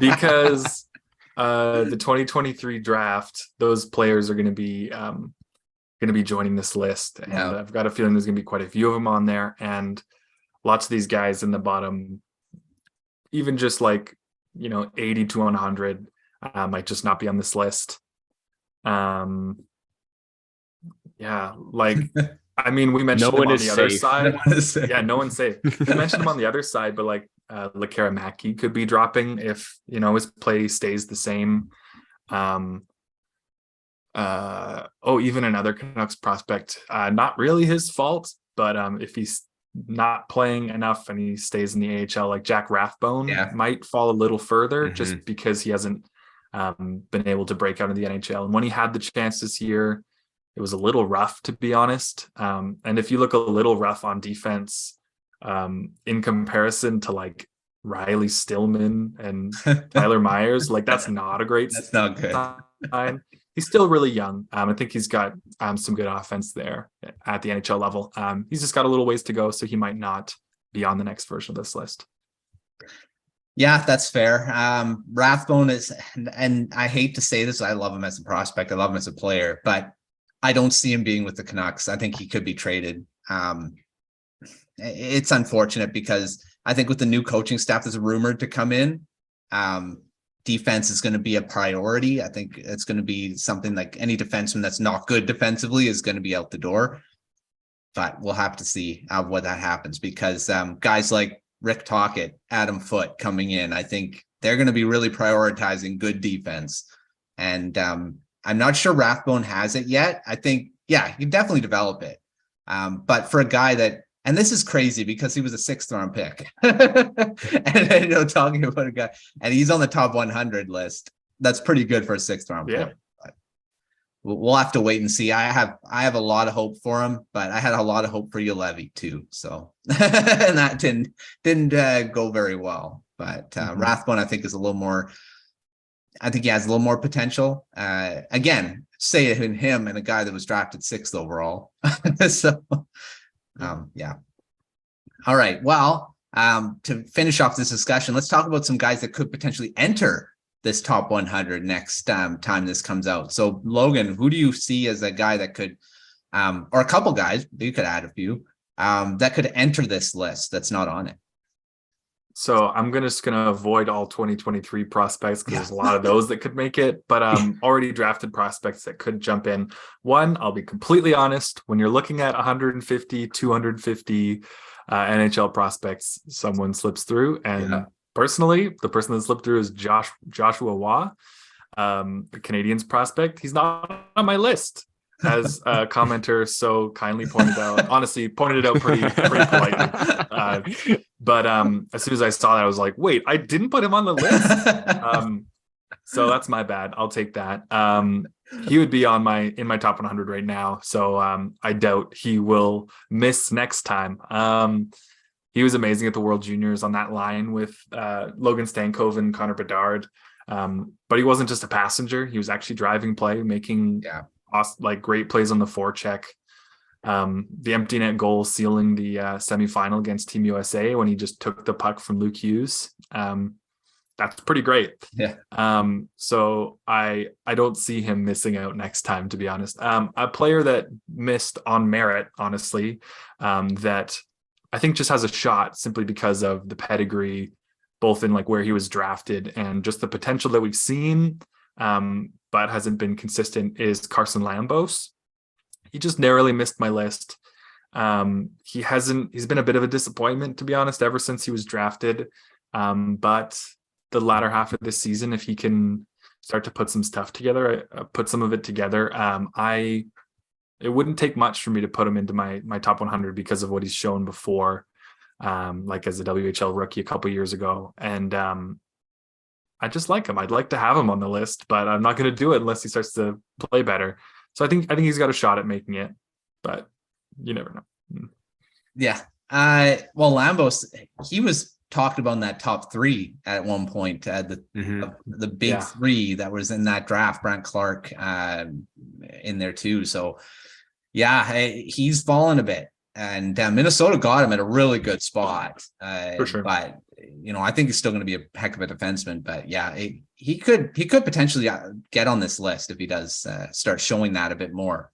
because the 2023 draft, those players are going to be joining this list, and I've got a feeling there's going to be quite a few of them on there, and lots of these guys in the bottom, even just 80 to 100, might just not be on this list. I mean, we mentioned him on the other side. Yeah, no one's safe. We mentioned him on the other side, but Lekkerimaki could be dropping if, his play stays the same. Even another Canucks prospect, not really his fault, but if he's not playing enough and he stays in the AHL, like Jack Rathbone might fall a little further just because he hasn't been able to break out of the NHL. And when he had the chance this year, it was a little rough, to be honest. And if you look a little rough on defense, in comparison to Riley Stillman and Tyler Myers, that's not a great. That's not good. Sign. He's still really young. I think he's got some good offense there at the NHL level. He's just got a little ways to go, so he might not be on the next version of this list. Yeah, that's fair. Rathbone is, and I hate to say this, I love him as a prospect. I love him as a player, but I don't see him being with the Canucks. I think he could be traded. It's unfortunate because I think with the new coaching staff that's rumored to come in, defense is going to be a priority. I think it's going to be something like any defenseman that's not good defensively is going to be out the door. But we'll have to see what that happens, because guys like Rick Tocchet, Adam Foote coming in, I think they're going to be really prioritizing good defense. And I'm not sure Rathbone has it yet. I think, you can definitely develop it. But for a guy that, and this is crazy because he was a 6th round pick, and talking about a guy, and he's on the top 100 list. That's pretty good for a 6th round pick. But we'll have to wait and see. I have a lot of hope for him, but I had a lot of hope for Juolevi too. So, and that didn't go very well. But Rathbone, I think, is a little more. I think he has a little more potential. Again, say it in him and a guy that was drafted 6th overall. So, All right. Well, to finish off this discussion, let's talk about some guys that could potentially enter this top 100 next time this comes out. So, Logan, who do you see as a guy that could, or a couple guys, you could add a few, that could enter this list that's not on it? So I'm just going to avoid all 2023 prospects because there's a lot of those that could make it, but already drafted prospects that could jump in. One, I'll be completely honest, when you're looking at 150, 250 NHL prospects, someone slips through. And personally, the person that slipped through is Joshua Waugh, the Canadiens prospect. He's not on my list. as a commenter so kindly pointed out, honestly pointed it out pretty politely. But as soon as I saw that, I was like, wait, I didn't put him on the list. So that's my bad. I'll take that. He would be in my top 100 right now. So I doubt he will miss next time. He was amazing at the World Juniors on that line with Logan Stankoven and Connor Bedard. But he wasn't just a passenger. He was actually driving play, making like great plays on the forecheck. The empty net goal sealing the semifinal against Team USA when he just took the puck from Luke Hughes. That's pretty great. Yeah. So I don't see him missing out next time, to be honest. A player that missed on merit, honestly, that I think just has a shot simply because of the pedigree, both in like where he was drafted and just the potential that we've seen, but hasn't been consistent, is Carson Lambos. He just narrowly missed my list. He's been a bit of a disappointment, to be honest, ever since he was drafted. But the latter half of this season, if he can start to put some stuff together, put some of it together, it wouldn't take much for me to put him into my top 100 because of what he's shown before, like as a WHL rookie a couple years ago. And I just like him. I'd like to have him on the list, but I'm not going to do it unless he starts to play better. So I think he's got a shot at making it, but you never know. Yeah. Well, Lambos, he was talked about in that top 3 at one point, the big 3 that was in that draft, Brant Clark in there too. So yeah, he's fallen a bit, and Minnesota got him at a really good spot. For sure. But I think he's still going to be a heck of a defenseman. But yeah, he could potentially get on this list if he does start showing that a bit more.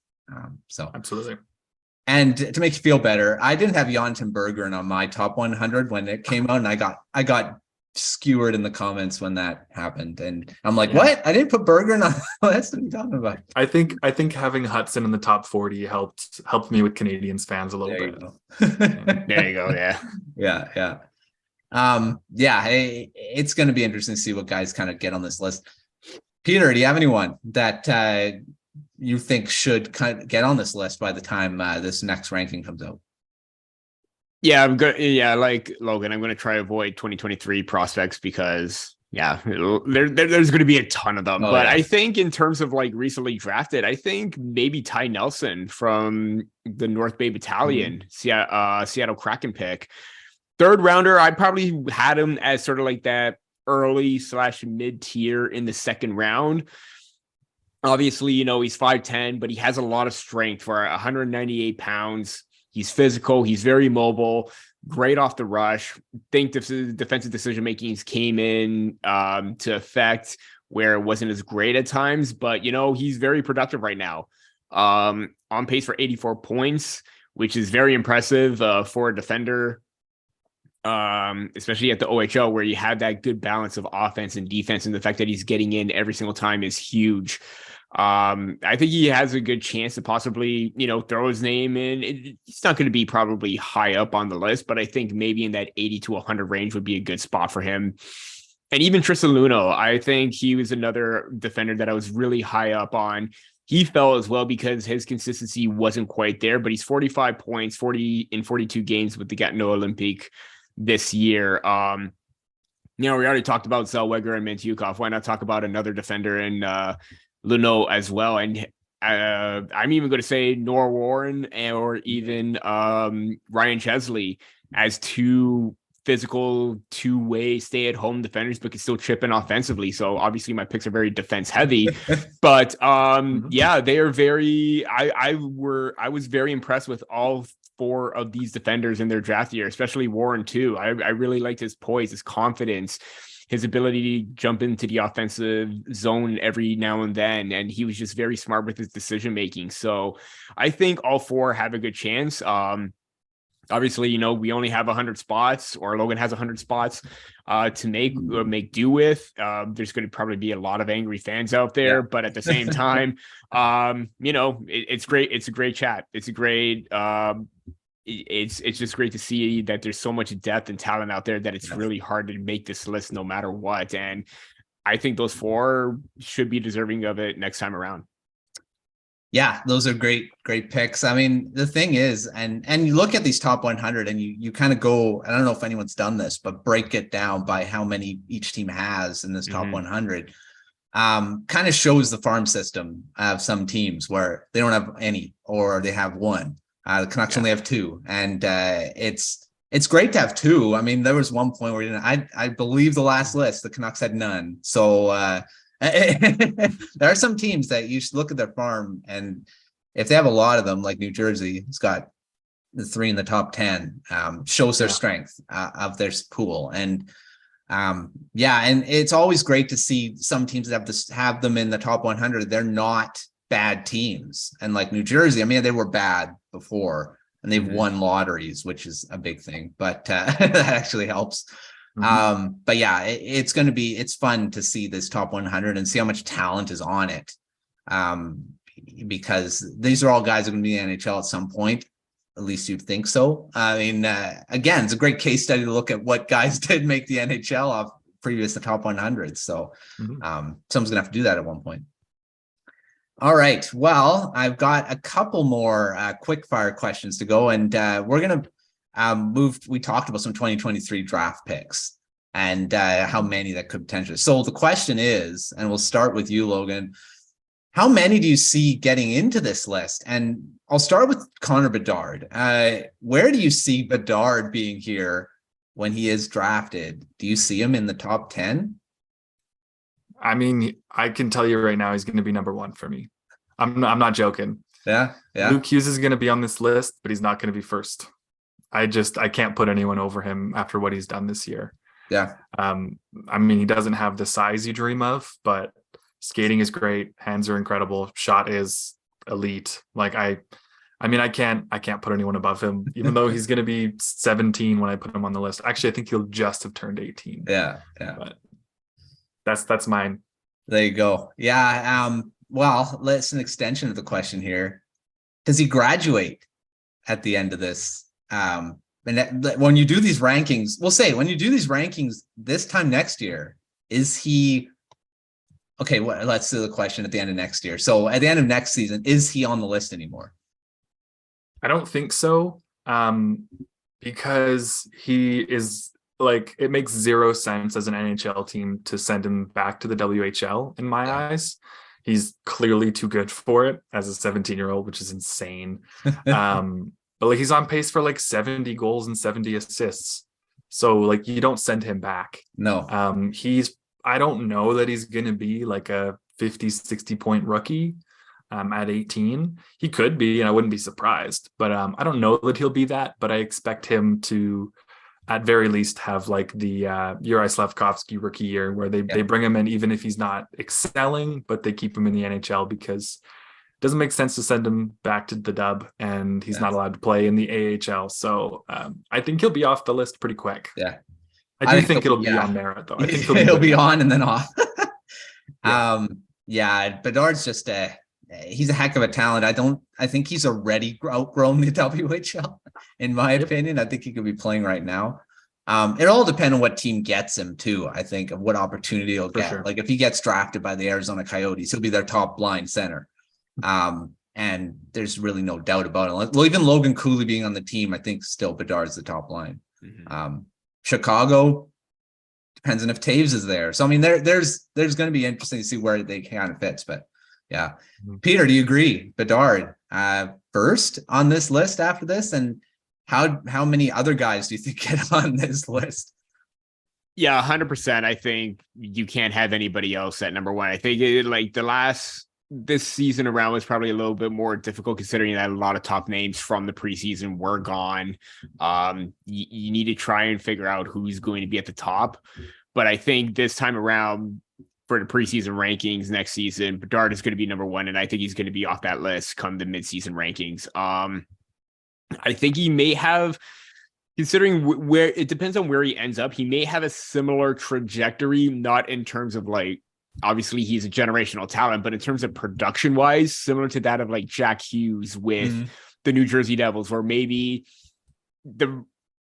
So absolutely. And to make you feel better, I didn't have Jonathan Berggren on my top 100 when it came out, and I got skewered in the comments when that happened, and I'm like, what? I didn't put Berggren on the list. What are you talking about? I think having Hudson in the top 40 helped me with Canadiens fans a little bit. There you go. Yeah. It's going to be interesting to see what guys kind of get on this list. Peter, do you have anyone that you think should kind of get on this list by the time this next ranking comes out? Yeah, I'm good. Yeah, like Logan, I'm going to try to avoid 2023 prospects because there's going to be a ton of them. I think in terms of like recently drafted, I think maybe Ty Nelson from the North Bay Battalion, Seattle Kraken pick. 3rd rounder, I probably had him as sort of like that early / mid tier in the 2nd round. Obviously, he's 5'10", but he has a lot of strength for 198 pounds. He's physical. He's very mobile, great off the rush. Think defensive decision-making came in to effect where it wasn't as great at times, but, he's very productive right now. On pace for 84 points, which is very impressive for a defender, especially at the OHL where you have that good balance of offense and defense, and the fact that he's getting in every single time is huge. I think he has a good chance to possibly, throw his name in. It's not going to be probably high up on the list, but I think maybe in that 80 to 100 range would be a good spot for him. And even Tristan Luneau, I think he was another defender that I was really high up on. He fell as well because his consistency wasn't quite there, but he's 45 points, 40 in 42 games with the Gatineau Olympique this year. We already talked about Zellweger and Mantyukov. Why not talk about another defender in Luneau as well? And I'm even going to say Noah Warren or even Ryan Chesley as 2 physical, 2-way stay-at-home defenders, but can still chip in offensively. So obviously my picks are very defense heavy, but they are very. I was very impressed with all 4 of these defenders in their draft year, especially Warren too. I really liked his poise, his confidence, his ability to jump into the offensive zone every now and then. And he was just very smart with his decision-making. So I think all 4 have a good chance. Obviously, we only have 100 spots, or Logan has 100 spots to make do with. There's going to probably be a lot of angry fans out there, but at the same time, it's great. It's a great chat. It's a great, it's just great to see that there's so much depth and talent out there that it's really hard to make this list no matter what. And I think those 4 should be deserving of it next time around. Yeah, those are great picks. I mean, the thing is, and you look at these top 100 and you kind of go, I don't know if anyone's done this, but break it down by how many each team has in this top 100. Kind of shows the farm system of some teams where they don't have any, or they have one. The Canucks only have two, and it's great to have two. I mean, there was one point where I believe the last list the Canucks had none. So there are some teams that you should look at their farm, and if they have a lot of them, like New Jersey, it's got the 3 in the top 10, shows their strength of their pool. And and it's always great to see some teams that have them in the top 100. They're not bad teams. And like New Jersey, I mean, they were bad before, and they've won lotteries, which is a big thing, but that actually helps. But yeah, it's fun to see this top 100 and see how much talent is on it. Because these are all guys that are going to be in the NHL at some point. At least you'd think so. I mean, again, it's a great case study to look at what guys did make the NHL off previous to top 100. So someone's going to have to do that at one point. All right. Well, I've got a couple more quick fire questions to go, and we're going to we talked about some 2023 draft picks and how many that could potentially. So the question is, and we'll start with you, Logan, how many do you see getting into this list? And I'll start with Connor Bedard. Where do you see Bedard being here when he is drafted? Do you see him in the top 10? I mean, I can tell you right now, he's going to be number 1 for me. I'm not joking. Yeah. Luke Hughes is going to be on this list, but he's not going to be first. I can't put anyone over him after what he's done this year. Yeah. I mean, he doesn't have the size you dream of, but skating is great. Hands are incredible. Shot is elite. Like I can't put anyone above him, even though he's going to be 17 when I put him on the list. Actually, I think he'll just have turned 18. Yeah. But that's mine. There you go. Yeah. Well, that's an extension of the question here. Does he graduate at the end of this? And when you do these rankings, when you do these rankings this time next year, is he okay? Let's do the question at the end of next year. So at the end of next season, is he on the list anymore? I don't think so. Because he is like, it makes zero sense as an NHL team to send him back to the WHL in my eyes. He's clearly too good for it as a 17-year-old, which is insane. But like, he's on pace for like 70 goals and 70 assists. So like, you don't send him back. No. I don't know that he's going to be like a 50, 60 point rookie at 18. He could be, and I wouldn't be surprised, but I don't know that he'll be that, but I expect him to at very least have like the Yuri Slafkovsky rookie year where they bring him in even if he's not excelling, but they keep him in the NHL because it doesn't make sense to send him back to the dub and he's not allowed to play in the AHL. So I think he'll be off the list pretty quick. Yeah. I do think it'll be on merit though. I think he'll be on and then off. Yeah. Bedard's just he's a heck of a talent. I think he's already outgrown the WHL, in my opinion. I think he could be playing right now. It all depends on what team gets him too. I think of what opportunity he'll get. Sure. Like if he gets drafted by the Arizona Coyotes, he'll be their top line center. And there's really no doubt about it. Well, even Logan Cooley being on the team, I think still Bedard's the top line. Chicago depends on if Taves is there. So I mean, there's going to be interesting to see where they kind of fits. But yeah, Peter, do you agree? Bedard first on this list after this, and how many other guys do you think get on this list? Yeah, 100%. I think you can't have anybody else at number 1. I think this season around was probably a little bit more difficult considering that a lot of top names from the preseason were gone. You need to try and figure out who's going to be at the top. But I think this time around for the preseason rankings next season, Bedard is going to be number 1. And I think he's going to be off that list come the midseason rankings. I think he may have, considering where it depends on where he ends up, he may have a similar trajectory, not in terms of like, obviously he's a generational talent, but in terms of production wise, similar to that of like Jack Hughes with the New Jersey Devils, where maybe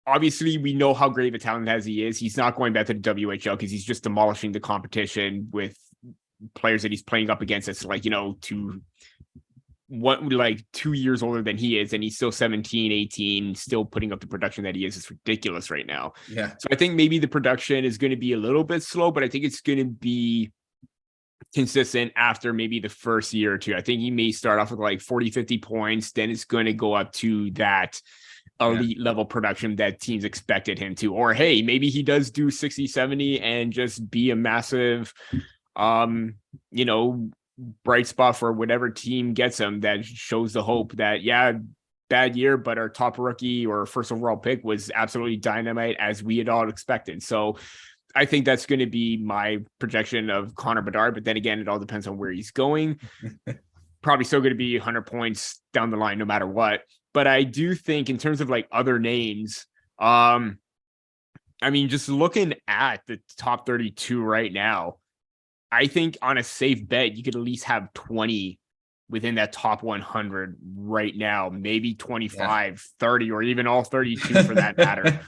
obviously we know how great of a talent as he is. He's not going back to the WHL because he's just demolishing the competition with players that he's playing up against. It's like, to like 2 years older than he is, and he's still 17, 18, still putting up the production that he is. It's ridiculous right now. Yeah. So I think maybe the production is going to be a little bit slow, but I think it's going to be consistent after maybe the first year or two. I think he may start off with like 40, 50 points. Then it's going to go up to that elite level production that teams expected him to. Or, hey, maybe he does do 60, 70 and just be a massive, bright spot for whatever team gets him, that shows the hope that, bad year, but our top rookie or first overall pick was absolutely dynamite, as we had all expected. So I think that's going to be my projection of Connor Bedard. But then again, it all depends on where he's going. Probably still going to be 100 points down the line, no matter what. But I do think in terms of like other names, just looking at the top 32 right now, I think on a safe bet, you could at least have 20 within that top 100 right now, maybe 25, 30, or even all 32 for that matter.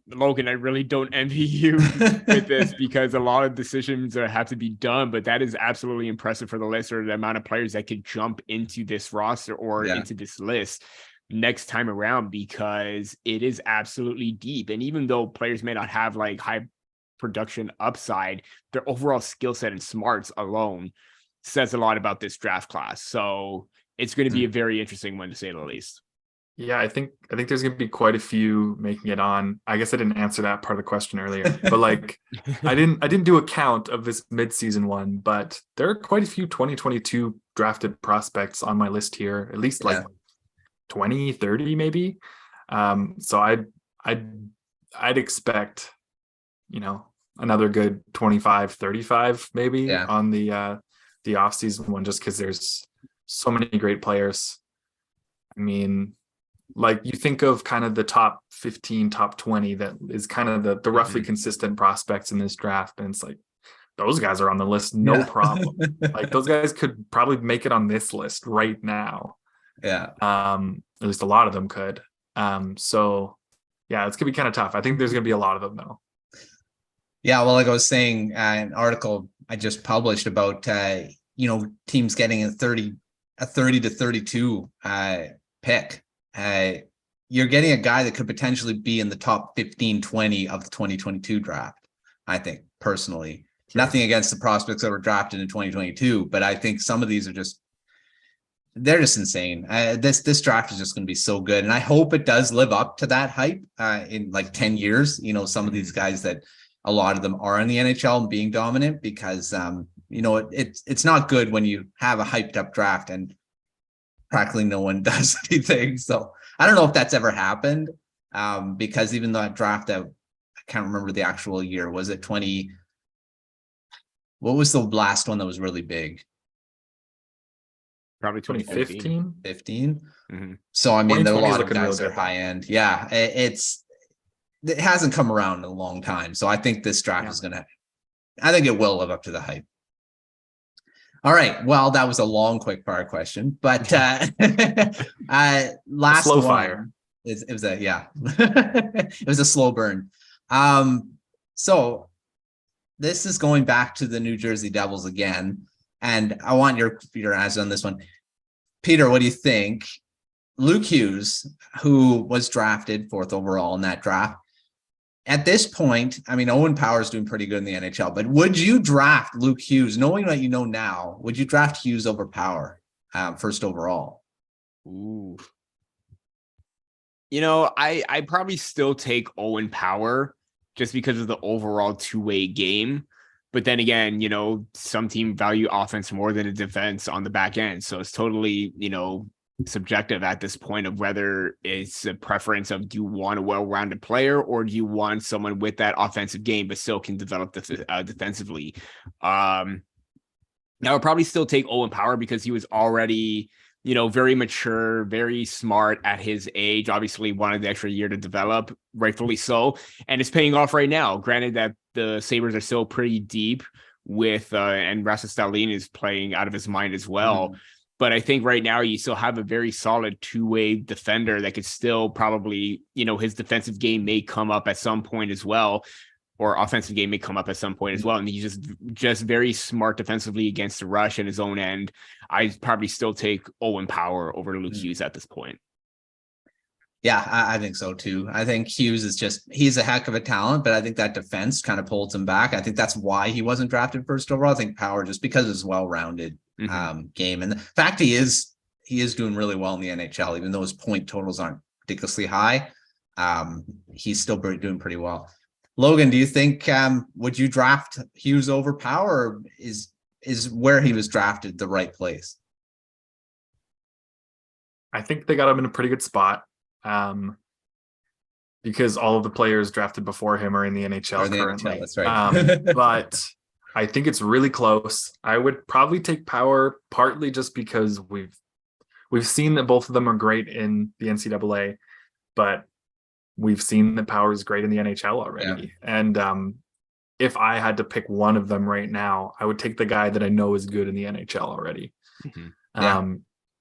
Logan, I really don't envy you with this, because a lot of decisions have to be done, but that is absolutely impressive for the list, or the amount of players that could jump into this roster or into this list next time around, because it is absolutely deep. And even though players may not have like high production upside, their overall skill set and smarts alone says a lot about this draft class. So it's going to be a very interesting one, to say the least. Yeah, I think there's going to be quite a few making it on. I guess I didn't answer that part of the question earlier, but like I didn't do a count of this midseason one, but there are quite a few 2022 drafted prospects on my list here, at least like 20, 30 maybe. So I'd expect, another good 25, 35 maybe on the off-season one, just because there's so many great players. I mean, like you think of kind of the top 15, top 20, that is kind of the roughly consistent prospects in this draft. And it's like, those guys are on the list, no problem. Like those guys could probably make it on this list right now. Yeah. At least a lot of them could. So yeah, it's gonna be kind of tough. I think there's gonna be a lot of them though. Yeah, well, like I was saying, an article I just published about teams getting a 30 to 32 pick. You're getting a guy that could potentially be in the top 15, 20 of the 2022 draft. I think personally, nothing against the prospects that were drafted in 2022, but I think some of these are they're just insane. This draft is just going to be so good. And I hope it does live up to that hype in like 10 years. Some of these guys that a lot of them are in the NHL and being dominant, because, it's not good when you have a hyped up draft and practically no one does anything. So I don't know if that's ever happened, because even though that draft, I can't remember the actual year. Was it 20? What was the last one that was really big? Probably 2015. 15. Mm-hmm. So I mean, there are a lot of guys that are high end. Yeah, it hasn't come around in a long time. So I think this draft is I think it will live up to the hype. All right. Well, that was a long, quick fire question, but last slow one, fire. It was it was a slow burn. So this is going back to the New Jersey Devils again, and I want your answer on this one. Peter, what do you think? Luke Hughes, who was drafted 4th overall in that draft, at this point, I mean, Owen Power's doing pretty good in the NHL, but would you draft Luke Hughes, knowing what you know now? Would you draft Hughes over Power, 1st overall? Ooh. I probably still take Owen Power just because of the overall two-way game. But then again, some team value offense more than a defense on the back end. So it's totally, subjective at this point of whether it's a preference of, do you want a well-rounded player, or do you want someone with that offensive game but still can develop defensively. Now I'll probably still take Owen Power because he was already very mature, very smart at his age, obviously wanted the extra year to develop, rightfully so, and it's paying off right now. Granted that the Sabres are still pretty deep with and Rasmus Dahlin is playing out of his mind as well. But I think right now you still have a very solid two-way defender that could still probably, his defensive game may come up at some point as well. or offensive game may come up at some point as well. And he's just very smart defensively against the rush and his own end. I'd probably still take Owen Power over Luke Hughes at this point. Yeah, I think so too. I think Hughes he's a heck of a talent, but I think that defense kind of pulls him back. I think that's why he wasn't drafted first overall. I think Power, just because of his well-rounded game. And the fact he is doing really well in the NHL, even though his point totals aren't ridiculously high. He's still doing pretty well. Logan, do you think, would you draft Hughes over Power, or is where he was drafted the right place? I think they got him in a pretty good spot. Because all of the players drafted before him are in the NHL currently. NHL, that's right. But I think it's really close. I would probably take Power, partly just because we've seen that both of them are great in the NCAA, but we've seen that Power is great in the NHL already. Yeah. And if I had to pick one of them right now, I would take the guy that I know is good in the NHL already.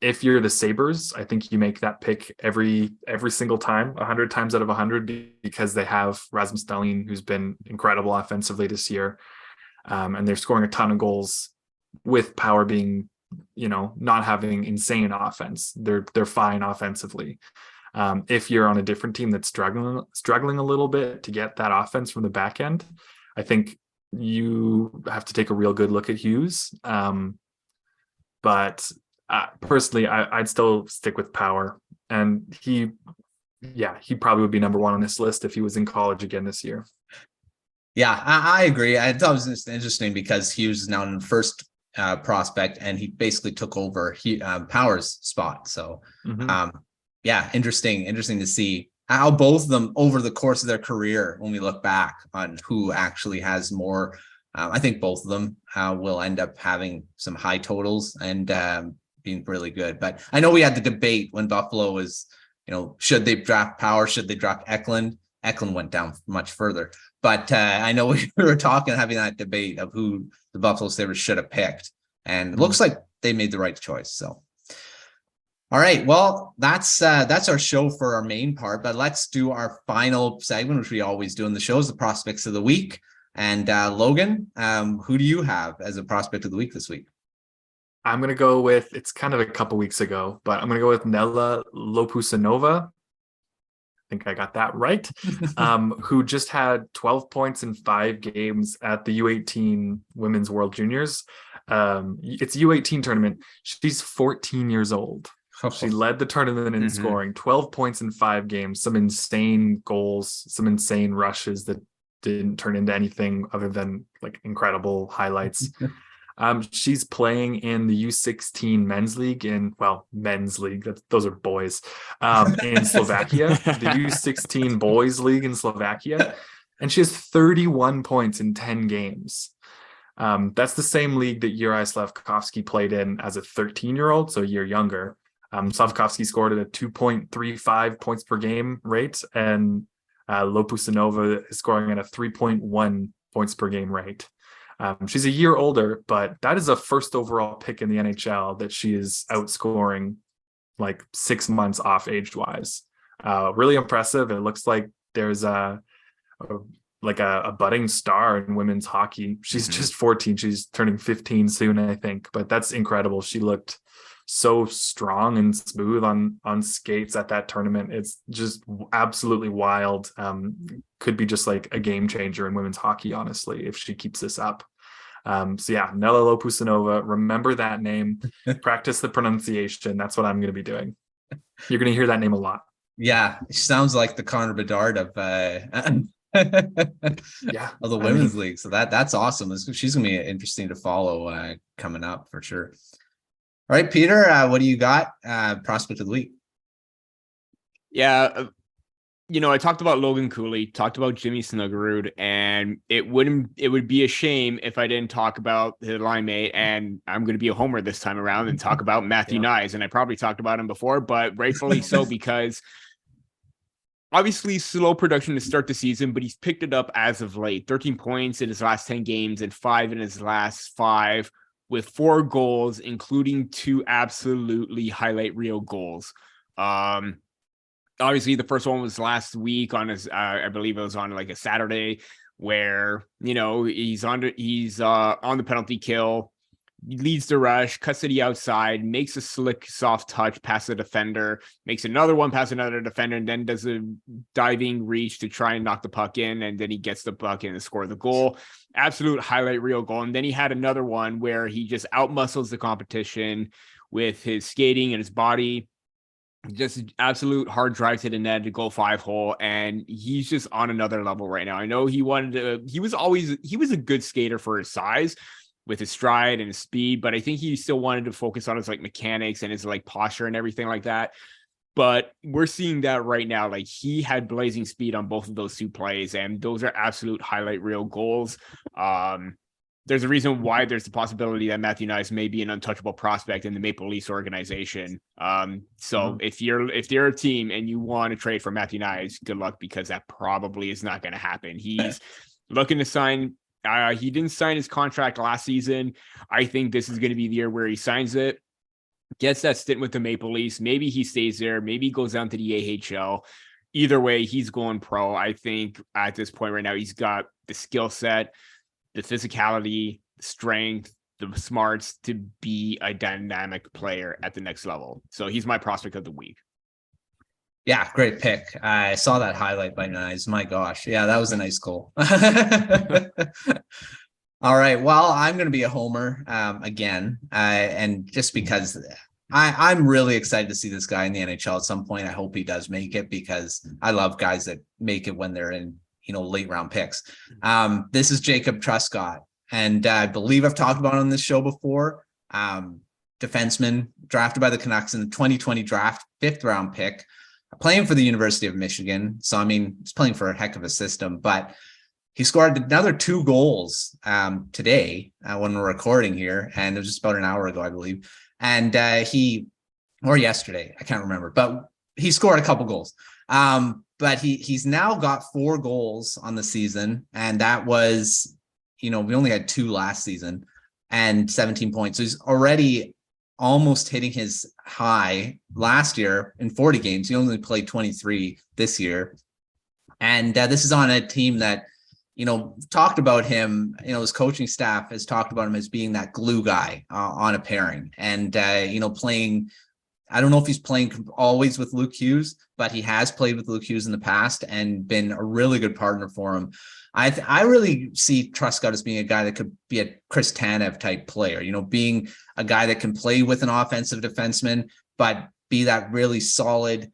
If you're the Sabres, I think you make that pick every single time, 100 times out of 100, because they have Rasmus Dahlin, who's been incredible offensively this year. And they're scoring a ton of goals with Power being, not having insane offense. They're fine offensively. If you're on a different team that's struggling a little bit to get that offense from the back end, I think you have to take a real good look at Hughes. But personally, I'd still stick with Power, and he probably would be number one on this list if he was in college again this year. Yeah, I agree. I thought it was interesting because Hughes is now in the first prospect, and he basically took over Power's spot. So, interesting to see how both of them over the course of their career, when we look back on who actually has more. I think both of them will end up having some high totals and being really good. But I know we had the debate when Buffalo was, should they draft Power? Should they draft Eklund? Eklund went down much further. But I know we were having that debate of who the Buffalo Sabres should have picked. And it looks like they made the right choice. So, all right. Well, that's our show for our main part. But let's do our final segment, which we always do in the shows, the prospects of the week. And Logan, who do you have as a prospect of the week this week? I'm going to go with, it's kind of a couple weeks ago, but I'm going to go with Nella Lopusanova. I think I got that right. Who just had 12 points in 5 games at the U18 Women's World Juniors. It's U18 tournament. She's 14 years old. She led the tournament in scoring, 12 points in 5 games, some insane goals, some insane rushes that didn't turn into anything other than like incredible highlights. She's playing in the U16 men's league those are boys, in Slovakia, the U16 boys league in Slovakia. And she has 31 points in 10 games. That's the same league that Juraj Slavkovsky played in as a 13-year-old, so a year younger. Slavkovsky scored at a 2.35 points per game rate, and Lopusanova is scoring at a 3.1 points per game rate. She's a year older, but that is a first overall pick in the NHL that she is outscoring like 6 months off age-wise. Really impressive. It looks like there's a budding star in women's hockey. She's just 14. She's turning 15 soon, I think. But that's incredible. She looked so strong and smooth on skates at that tournament. It's just absolutely wild. Could be just like a game changer in women's hockey, honestly, if she keeps this up. Nella Lopusanova, remember that name, practice the pronunciation. That's what I'm going to be doing. You're going to hear that name a lot. Yeah, it sounds like the Connor Bedard of the women's league. So that's awesome. She's going to be interesting to follow coming up for sure. All right, Peter, what do you got? Prospect of the week. Yeah, I talked about Logan Cooley, talked about Jimmy Snuggerud, and it would be a shame if I didn't talk about the line mate, and I'm going to be a homer this time around and talk about Matthew Nyes. And I probably talked about him before, but rightfully so, because obviously slow production to start the season, but he's picked it up as of late. 13 points in his last 10 games and 5 in his last 5, with 4 goals, including 2 absolutely highlight reel goals. Obviously, the first one was last week on his, I believe it was on like a Saturday where, he's on the penalty kill, leads the rush, cuts to the outside, makes a slick, soft touch past the defender, makes another one past another defender, and then does a diving reach to try and knock the puck in, and then he gets the puck in and score the goal. Absolute highlight reel goal. And then he had another one where he just outmuscles the competition with his skating and his body. Just absolute hard drive to the net to go 5-hole, and he's just on another level right now. I know he was a good skater for his size, with his stride and his speed, but I think he still wanted to focus on his mechanics and his posture and everything like that. But we're seeing that right now. He had blazing speed on both of those two plays, and those are absolute highlight reel goals. There's a reason why there's the possibility that Matthew Knies may be an untouchable prospect in the Maple Leafs organization. So if you're a team and you want to trade for Matthew Knies, good luck, because that probably is not going to happen. He's looking to sign. He didn't sign his contract last season. I think this is going to be the year where he signs it, gets that stint with the Maple Leafs. Maybe he stays there. Maybe he goes down to the AHL. Either way, he's going pro. I think at this point right now, he's got the skill set, the physicality, the strength, the smarts to be a dynamic player at the next level. So he's my prospect of the week. Yeah, great pick. I saw that highlight by Knies. My gosh. Yeah, that was a nice goal. All right. Well, I'm going to be a homer again. And just because I'm really excited to see this guy in the NHL at some point. I hope he does make it, because I love guys that make it when they're in, late round picks. This is Jacob Truscott. And I believe I've talked about it on this show before. Defenseman drafted by the Canucks in the 2020 draft, 5th round pick. Playing for the University of Michigan. So, he's playing for a heck of a system, but he scored another 2 goals today when we're recording here. And it was just about an hour ago, I believe. And or yesterday, I can't remember, but he scored a couple goals. But he's now got 4 goals on the season. And that was, we only had 2 last season, and 17 points. So he's already almost hitting his high last year in 40 games. He only played 23 this year. And this is on a team that, talked about him, his coaching staff has talked about him as being that glue guy on a pairing. And, playing, I don't know if he's playing always with Luke Hughes, but he has played with Luke Hughes in the past and been a really good partner for him. I really see Truscott as being a guy that could be a Chris Tanev type player, being a guy that can play with an offensive defenseman, but be that really solid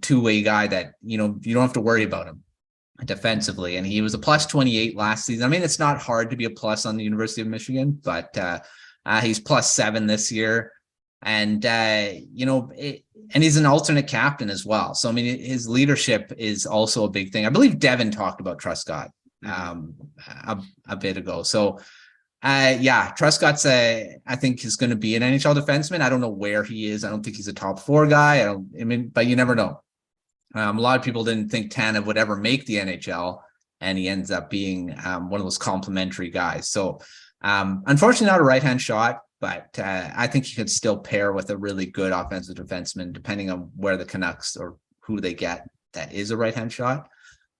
two-way guy that, you don't have to worry about him defensively. And he was a plus 28 last season. It's not hard to be a plus on the University of Michigan, but he's plus 7 this year. And, and he's an alternate captain as well. So, his leadership is also a big thing. I believe Devin talked about Truscott a bit ago. So, Truscott's I think is going to be an NHL defenseman. I don't know where he is. I don't think he's a top 4 guy. But you never know. A lot of people didn't think Tanev would ever make the NHL, and he ends up being one of those complimentary guys. So, unfortunately, not a right-hand shot. But I think he could still pair with a really good offensive defenseman, depending on where the Canucks or who they get that is a right-hand shot.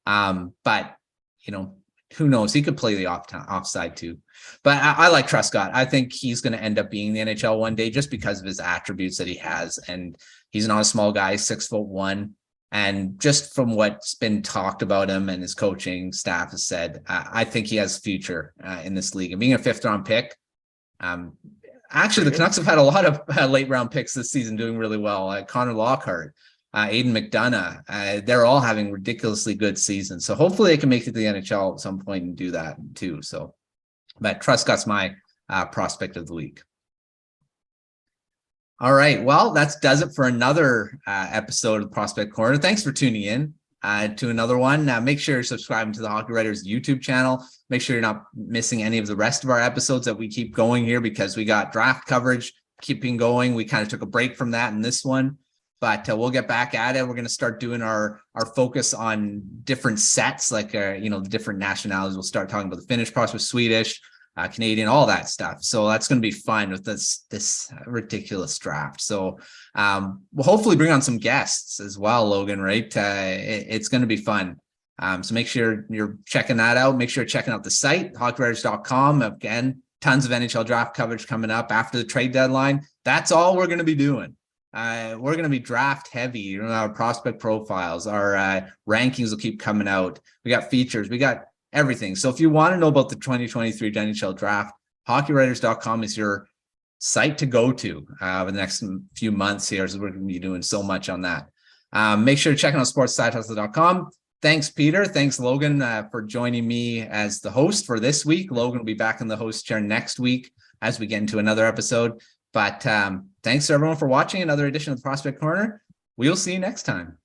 But, who knows? He could play the offside too. But I like Truscott. I think he's going to end up being the NHL one day just because of his attributes that he has. And he's not a small guy, 6'1". And just from what's been talked about him and his coaching staff has said, I think he has future in this league. And being a 5th round pick, actually, the Canucks have had a lot of late round picks this season doing really well. Connor Lockhart, Aiden McDonough, they're all having ridiculously good seasons. So hopefully they can make it to the NHL at some point and do that too. So, but Truscott's my prospect of the week. All right. Well, that does it for another episode of Prospect Corner. Thanks for tuning in to another one. Make sure you're subscribing to the Hockey Writers YouTube channel. Make sure you're not missing any of the rest of our episodes that we keep going here, because we got draft coverage keeping going. We kind of took a break from that in this one, but we'll get back at it. We're going to start doing our focus on different sets, like, the different nationalities. We'll start talking about the Finnish prospect, Swedish, Canadian, all that stuff. So that's going to be fun with this ridiculous draft. So we'll hopefully bring on some guests as well, Logan, right? It's going to be fun. So make sure you're checking that out. Make sure you're checking out the site, hockeywriters.com. Again, tons of NHL draft coverage coming up after the trade deadline. That's all we're going to be doing. We're going to be draft heavy. Our prospect profiles, our rankings will keep coming out. We got features, we got everything. So if you want to know about the 2023 NHL draft, hockeywriters.com is your site to go to the next few months here. So we're going to be doing so much on that. Make sure to check out sportsidehustle.com. Thanks, Peter. Thanks, Logan, for joining me as the host for this week. Logan will be back in the host chair next week as we get into another episode. But thanks to everyone for watching another edition of the Prospect Corner. We'll see you next time.